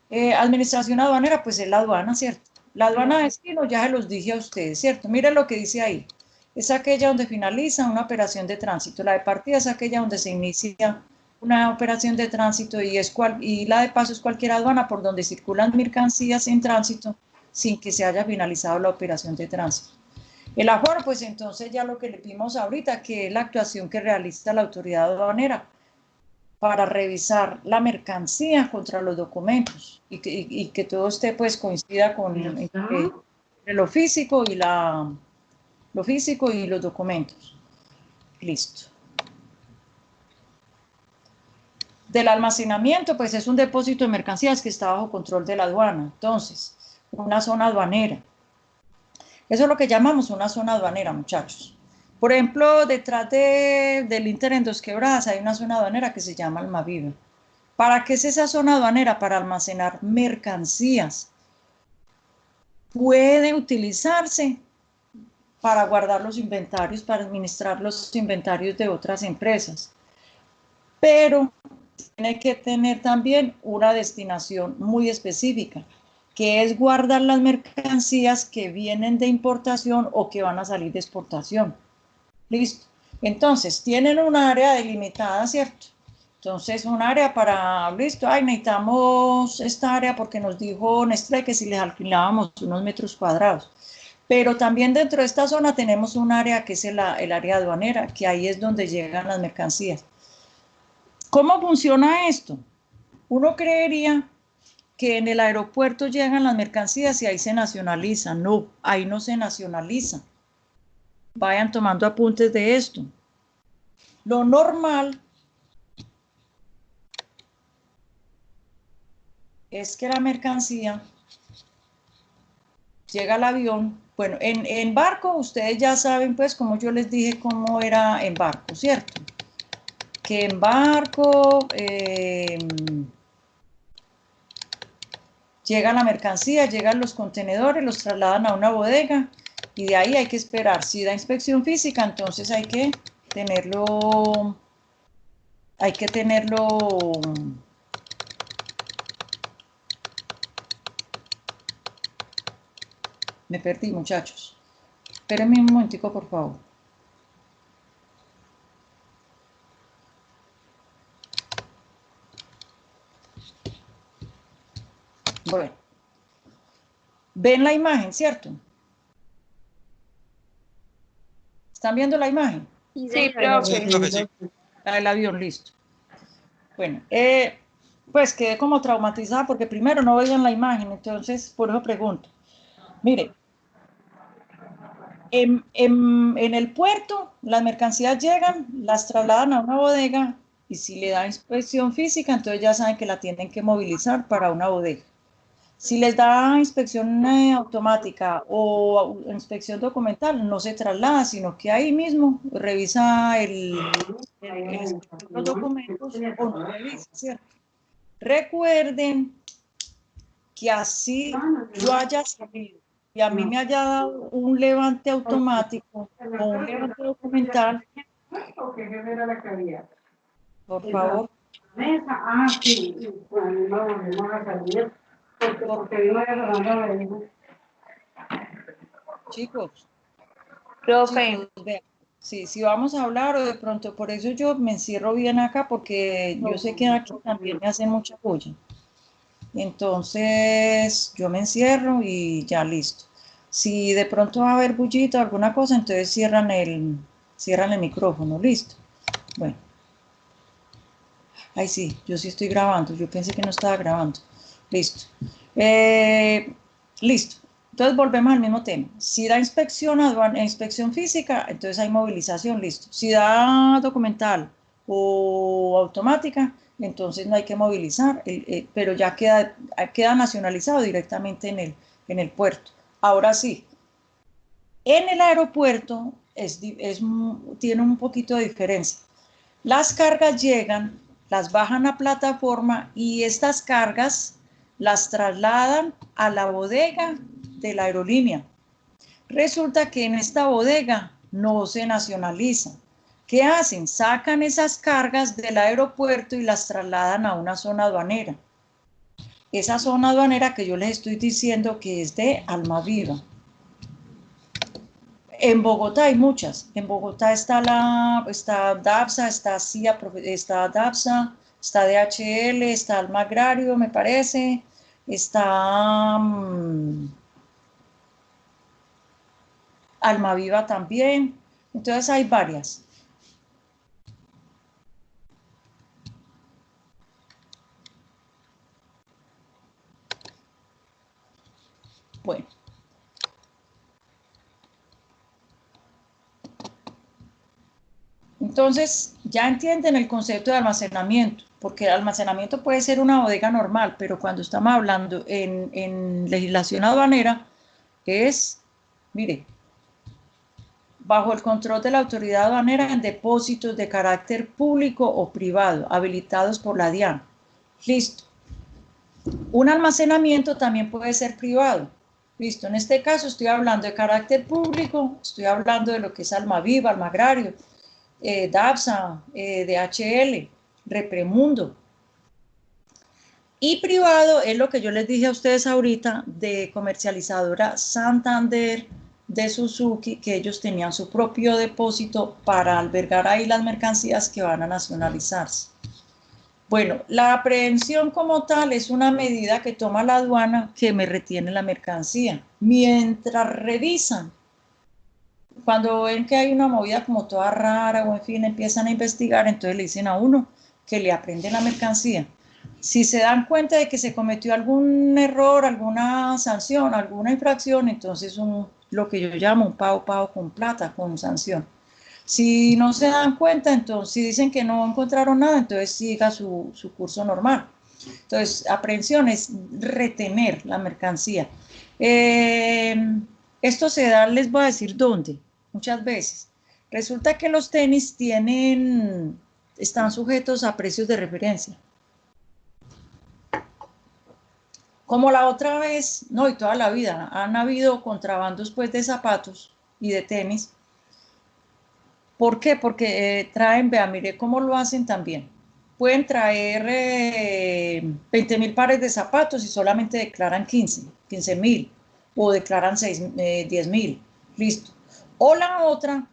Administración aduanera, pues es la aduana, ¿cierto? La aduana de destino, ya se los dije a ustedes, ¿cierto? Miren lo que dice ahí. Es aquella donde finaliza una operación de tránsito. La de partida es aquella donde se inicia una operación de tránsito y la de paso es cualquier aduana por donde circulan mercancías en tránsito sin que se haya finalizado la operación de tránsito. El aforo, pues entonces ya lo que le vimos ahorita, que es la actuación que realiza la autoridad aduanera para revisar la mercancía contra los documentos y que todo esté pues coincida con lo físico y los documentos. Listo. Del almacenamiento, pues es un depósito de mercancías que está bajo control de la aduana. Entonces, una zona aduanera. Eso es lo que llamamos una zona aduanera, muchachos. Por ejemplo, detrás del Inter en Dos Quebradas hay una zona aduanera que se llama Almaviva. ¿Para qué es esa zona aduanera? Para almacenar mercancías. Puede utilizarse para guardar los inventarios, para administrar los inventarios de otras empresas. Pero tiene que tener también una destinación muy específica, que es guardar las mercancías que vienen de importación o que van a salir de exportación. Listo. Entonces, tienen un área delimitada, ¿cierto? Entonces, un área para, listo, necesitamos esta área porque nos dijo Nestlé que si les alquilábamos unos metros cuadrados. Pero también dentro de esta zona tenemos un área que es el área aduanera, que ahí es donde llegan las mercancías. ¿Cómo funciona esto? Uno creería que en el aeropuerto llegan las mercancías y ahí se nacionalizan. No, ahí no se nacionaliza. Vayan tomando apuntes de esto. Lo normal es que la mercancía llega al avión. Bueno, en barco, ustedes ya saben, pues, como yo les dije, cómo era en barco, ¿cierto? Que en barco llega la mercancía, llegan los contenedores, los trasladan a una bodega y de ahí hay que esperar. Si da inspección física, entonces hay que tenerlo, me perdí, muchachos. Espérenme un momentico, por favor. Bueno. ¿Ven la imagen, cierto? ¿Están viendo la imagen? Sí, profe. Sí. La del avión, listo. Bueno, pues quedé como traumatizada porque primero no veían la imagen, entonces por eso pregunto. Mire, en el puerto las mercancías llegan, las trasladan a una bodega y si le da inspección física, entonces ya saben que la tienen que movilizar para una bodega. Si les da inspección automática o inspección documental, no se traslada, sino que ahí mismo revisa los documentos o no revisa, ¿cierto? Recuerden que así yo haya salido y a mí me haya dado un levante automático o un levante documental, por favor. Chicos, Profe. vean, sí, si vamos a hablar o de pronto, por eso yo me encierro bien acá porque yo sé que aquí también me hacen mucha bulla. Entonces yo me encierro y ya listo. Si de pronto va a haber bullita o alguna cosa, entonces cierran el micrófono, listo. Bueno. Ay, sí, yo sí estoy grabando, yo pensé que no estaba grabando. Listo. Listo. Entonces volvemos al mismo tema. Si da inspección inspección física, entonces hay movilización, listo. Si da documental o automática, entonces no hay que movilizar, pero ya queda nacionalizado directamente en el puerto. Ahora sí, en el aeropuerto tiene un poquito de diferencia. Las cargas llegan, las bajan a plataforma y estas cargas las trasladan a la bodega de la aerolínea. Resulta que en esta bodega no se nacionaliza. ¿Qué hacen? Sacan esas cargas del aeropuerto y las trasladan a una zona aduanera. Esa zona aduanera que yo les estoy diciendo que es de Almaviva. En Bogotá hay muchas. En Bogotá está DAPSA, está CIA, está DAPSA, está DHL, está Almagrario, me parece, está Almaviva también. Entonces hay varias. Bueno. Entonces, ya entienden el concepto de almacenamiento, porque el almacenamiento puede ser una bodega normal, pero cuando estamos hablando en legislación aduanera, mire, bajo el control de la autoridad aduanera en depósitos de carácter público o privado, habilitados por la DIAN. Listo. Un almacenamiento también puede ser privado. Listo. En este caso estoy hablando de carácter público, estoy hablando de lo que es Almaviva, Almagrario, DAPSA, DHL, Repremundo. Y privado es lo que yo les dije a ustedes ahorita de comercializadora Santander, de Suzuki, que ellos tenían su propio depósito para albergar ahí las mercancías que van a nacionalizarse. Bueno, la aprehensión como tal es una medida que toma la aduana que me retiene la mercancía mientras revisan. Cuando ven que hay una movida como toda rara o en fin, empiezan a investigar, entonces le dicen a uno que le aprenden la mercancía. Si se dan cuenta de que se cometió algún error, alguna sanción, alguna infracción, entonces lo que yo llamo un pago con plata, con sanción. Si no se dan cuenta, entonces si dicen que no encontraron nada, entonces siga su curso normal. Entonces, aprehensión es retener la mercancía. Esto se da, les voy a decir dónde, muchas veces. Resulta que los tenis están sujetos a precios de referencia. Como la otra vez, no, y toda la vida, han habido contrabandos pues de zapatos y de tenis. ¿Por qué? Porque traen, vea, mire cómo lo hacen también. Pueden traer 20.000 pares de zapatos y solamente declaran 15.000 o declaran 10.000, listo. O la otra,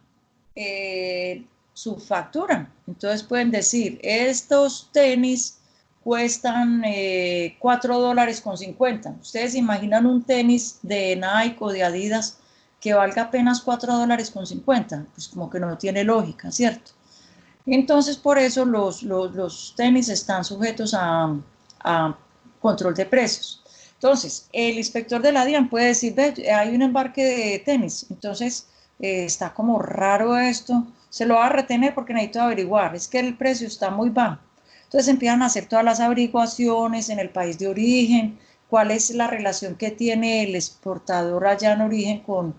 subfacturan. Entonces pueden decir, estos tenis cuestan $4.50. Ustedes imaginan un tenis de Nike o de Adidas que valga apenas $4.50, pues como que no tiene lógica, ¿cierto? Entonces, por eso los tenis están sujetos a control de precios. Entonces, el inspector de la DIAN puede decir, ve, hay un embarque de tenis, entonces está como raro esto, se lo va a retener porque necesito averiguar, es que el precio está muy bajo. Entonces empiezan a hacer todas las averiguaciones en el país de origen, cuál es la relación que tiene el exportador allá en origen con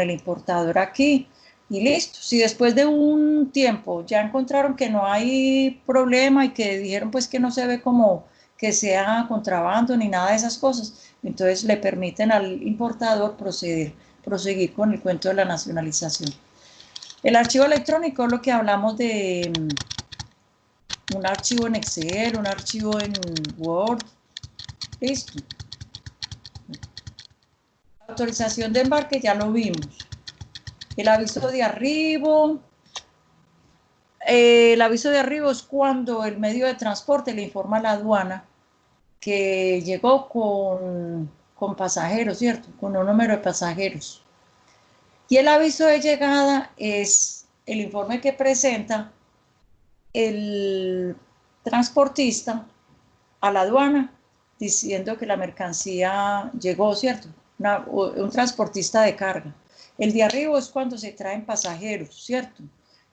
el importador aquí, y listo. Si después de un tiempo ya encontraron que no hay problema y que dijeron pues que no se ve como que sea contrabando ni nada de esas cosas, entonces le permiten al importador proseguir con el cuento de la nacionalización. El archivo electrónico es lo que hablamos de un archivo en Excel, un archivo en Word, listo. La autorización de embarque ya lo vimos. El aviso de arribo. El aviso de arribo es cuando el medio de transporte le informa a la aduana que llegó con pasajeros, ¿cierto? Con un número de pasajeros. Y el aviso de llegada es el informe que presenta el transportista a la aduana diciendo que la mercancía llegó, ¿cierto? Un transportista de carga. El de arriba es cuando se traen pasajeros, ¿cierto?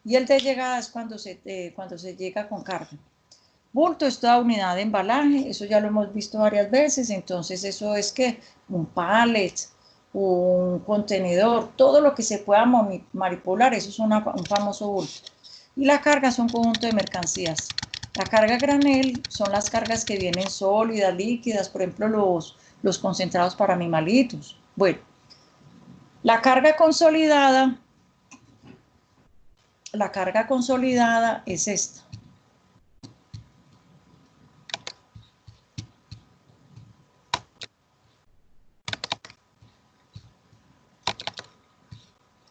Y el de llegada es cuando se llega con carga. Bulto es toda unidad de embalaje, eso ya lo hemos visto varias veces, entonces eso es que un pallet, un contenedor, todo lo que se pueda manipular, eso es un famoso bulto. Y la carga son un conjunto de mercancías. La carga granel son las cargas que vienen sólidas, líquidas, por ejemplo los concentrados para animalitos. Bueno, la carga consolidada es esta.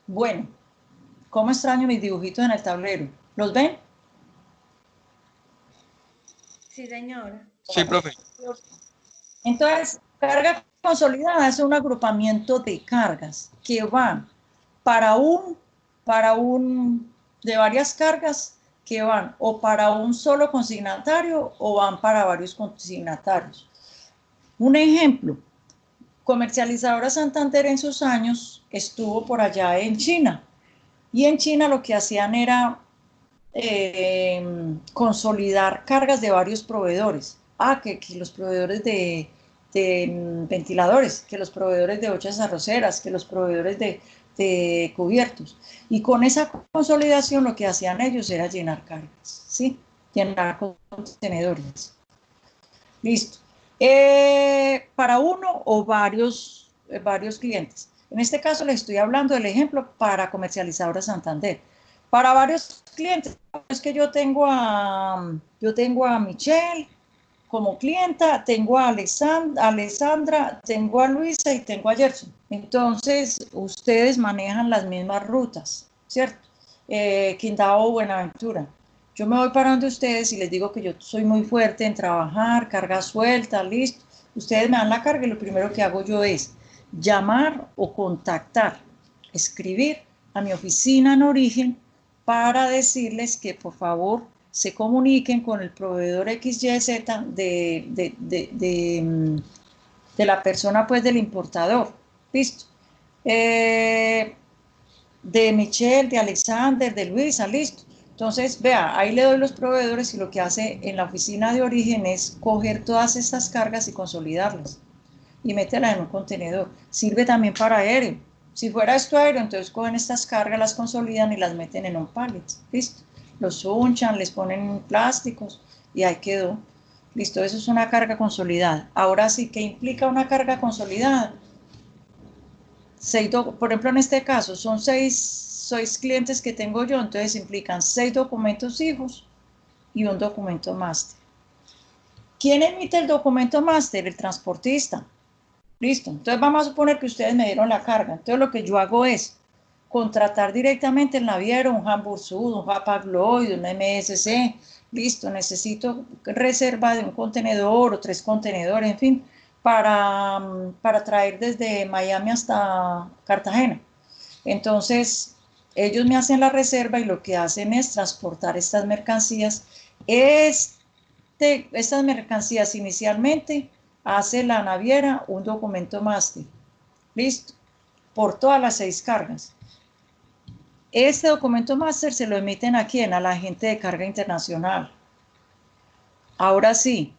Bueno, ¿cómo extraño mis dibujitos en el tablero? ¿Los ven? Sí, señora. Sí, profe. Entonces, carga consolidada es un agrupamiento de cargas que van de varias cargas que van o para un solo consignatario o van para varios consignatarios. Un ejemplo, Comercializadora Santander en sus años estuvo por allá en China y en China lo que hacían era consolidar cargas de varios proveedores. Que los proveedores de ventiladores, que los proveedores de ollas arroceras, que los proveedores de cubiertos. Y con esa consolidación lo que hacían ellos era llenar cargas, ¿sí? Llenar contenedores. Listo. Para uno o varios clientes. En este caso les estoy hablando del ejemplo para Comercializadora Santander. Para varios clientes, es que yo tengo a Michelle como clienta, tengo a Alessandra, tengo a Luisa y tengo a Gerson. Entonces, ustedes manejan las mismas rutas, ¿cierto? Quindao, Buenaventura. Yo me voy para donde ustedes y les digo que yo soy muy fuerte en trabajar, carga suelta, listo. Ustedes me dan la carga y lo primero que hago yo es llamar o contactar, escribir a mi oficina en origen para decirles que por favor se comuniquen con el proveedor XYZ de la persona, pues, del importador. Listo. De Michelle, de Alexander, de Luisa, listo. Entonces, vea, ahí le doy los proveedores y lo que hace en la oficina de origen es coger todas estas cargas y consolidarlas y mételas en un contenedor. Sirve también para aéreo. Si fuera esto aéreo, entonces cogen estas cargas, las consolidan y las meten en un pallet. Listo. Los unchan, les ponen plásticos y ahí quedó. Listo, eso es una carga consolidada. Ahora sí, ¿qué implica una carga consolidada? Por ejemplo, en este caso, son seis clientes que tengo yo, entonces implican 6 documentos hijos y un documento máster. ¿Quién emite el documento máster? El transportista. Listo, entonces vamos a suponer que ustedes me dieron la carga. Entonces lo que yo hago es contratar directamente el naviero, un Hamburg Sud, un Hapag-Lloyd, un MSC. Listo, necesito reserva de un contenedor o 3 contenedores, en fin, para traer desde Miami hasta Cartagena. Entonces, ellos me hacen la reserva y lo que hacen es transportar estas mercancías. Estas mercancías inicialmente hace la naviera un documento máster. Listo, por todas las 6 cargas. Este documento máster se lo emiten a quién, a la agente de carga internacional. Ahora sí,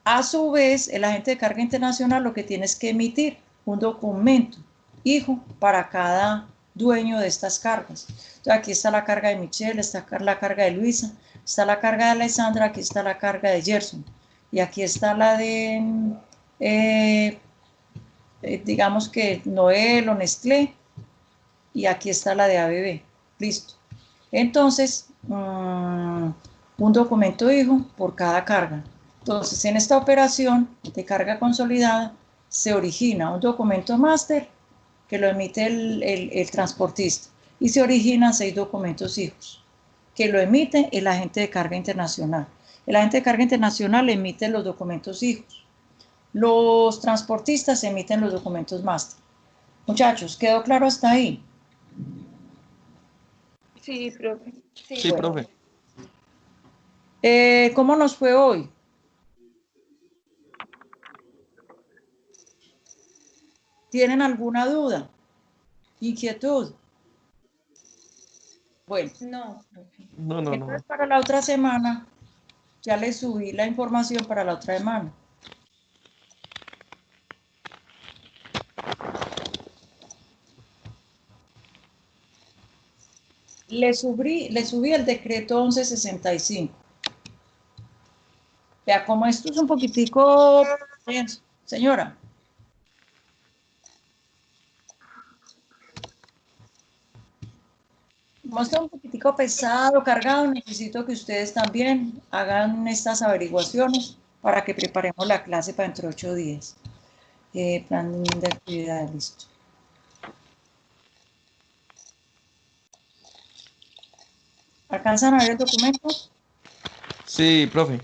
a su vez, el agente de carga internacional lo que tiene es que emitir un documento hijo para cada dueño de estas cargas. Entonces, aquí está la carga de Michelle, está la carga de Luisa, está la carga de Alessandra, aquí está la carga de Gerson. Y aquí está la de, digamos que Noel o Nestlé, y aquí está la de ABB. Listo. Entonces, un documento hijo por cada carga. Entonces, en esta operación de carga consolidada, se origina un documento máster que lo emite el transportista y se originan 6 documentos hijos que lo emite el agente de carga internacional. El agente de carga internacional emite los documentos hijos. Los transportistas emiten los documentos máster. Muchachos, ¿quedó claro hasta ahí? Sí, profe. Sí, Bueno. profe. ¿Cómo nos fue hoy? ¿Tienen alguna duda? ¿Inquietud? Bueno, No, profe. No, no, no. entonces para la otra semana, ya les subí la información para la otra semana. Le subí el decreto 1165. Vea, como esto es un poquitico denso. Señora. Como está un poquitico pesado, cargado, necesito que ustedes también hagan estas averiguaciones para que preparemos la clase para dentro de 8 días. Plan de actividades, listo. ¿Alcanzan a ver el documento? Sí, profe.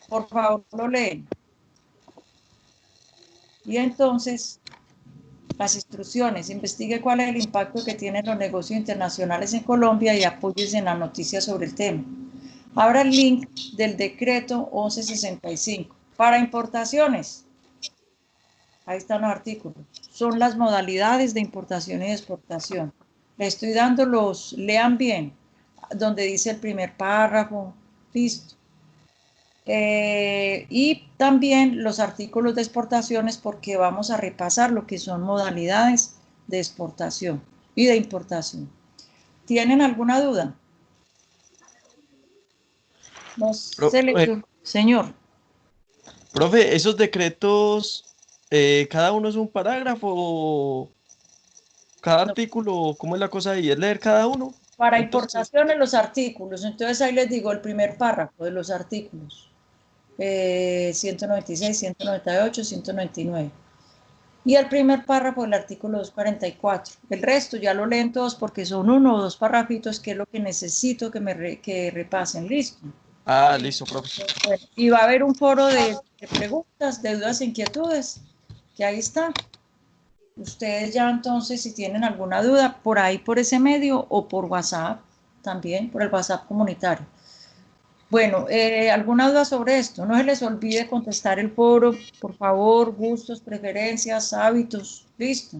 Por favor, lo leen. Y entonces, las instrucciones, investigue cuál es el impacto que tienen los negocios internacionales en Colombia y apóyese en la noticia sobre el tema. Abra el link del decreto 1165. Para importaciones, ahí están los artículos. Son las modalidades de importación y de exportación. Le estoy dando lean bien, donde dice el primer párrafo, listo. Y también los artículos de exportaciones porque vamos a repasar lo que son modalidades de exportación y de importación. ¿Tienen alguna duda? No sé, señor. Profe, esos decretos, cada uno es un parágrafo o cada No. artículo, ¿cómo es la cosa ahí? ¿Es leer cada uno? Para Entonces, importaciones los artículos, entonces ahí les digo el primer párrafo de los artículos. 196, 198, 199. Y el primer párrafo del artículo 244. El resto ya lo leen todos porque son uno o dos párrafitos que es lo que necesito que repasen. Listo. listo, profe. Bueno, y va a haber un foro de preguntas, de dudas e inquietudes, que ahí está. Ustedes ya entonces, si tienen alguna duda, por ahí, por ese medio, o por WhatsApp, también, por el WhatsApp comunitario. Bueno, ¿alguna duda sobre esto? No se les olvide contestar el foro, por favor, gustos, preferencias, hábitos, listo.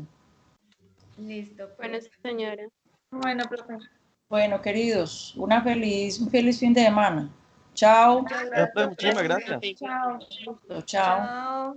Listo, Bueno, profe. señora. Bueno, profe. Bueno, queridos, un feliz fin de semana. Chao. Muchas Profe, gracias, muchísimas profe. gracias. Chao. Chao. Chao.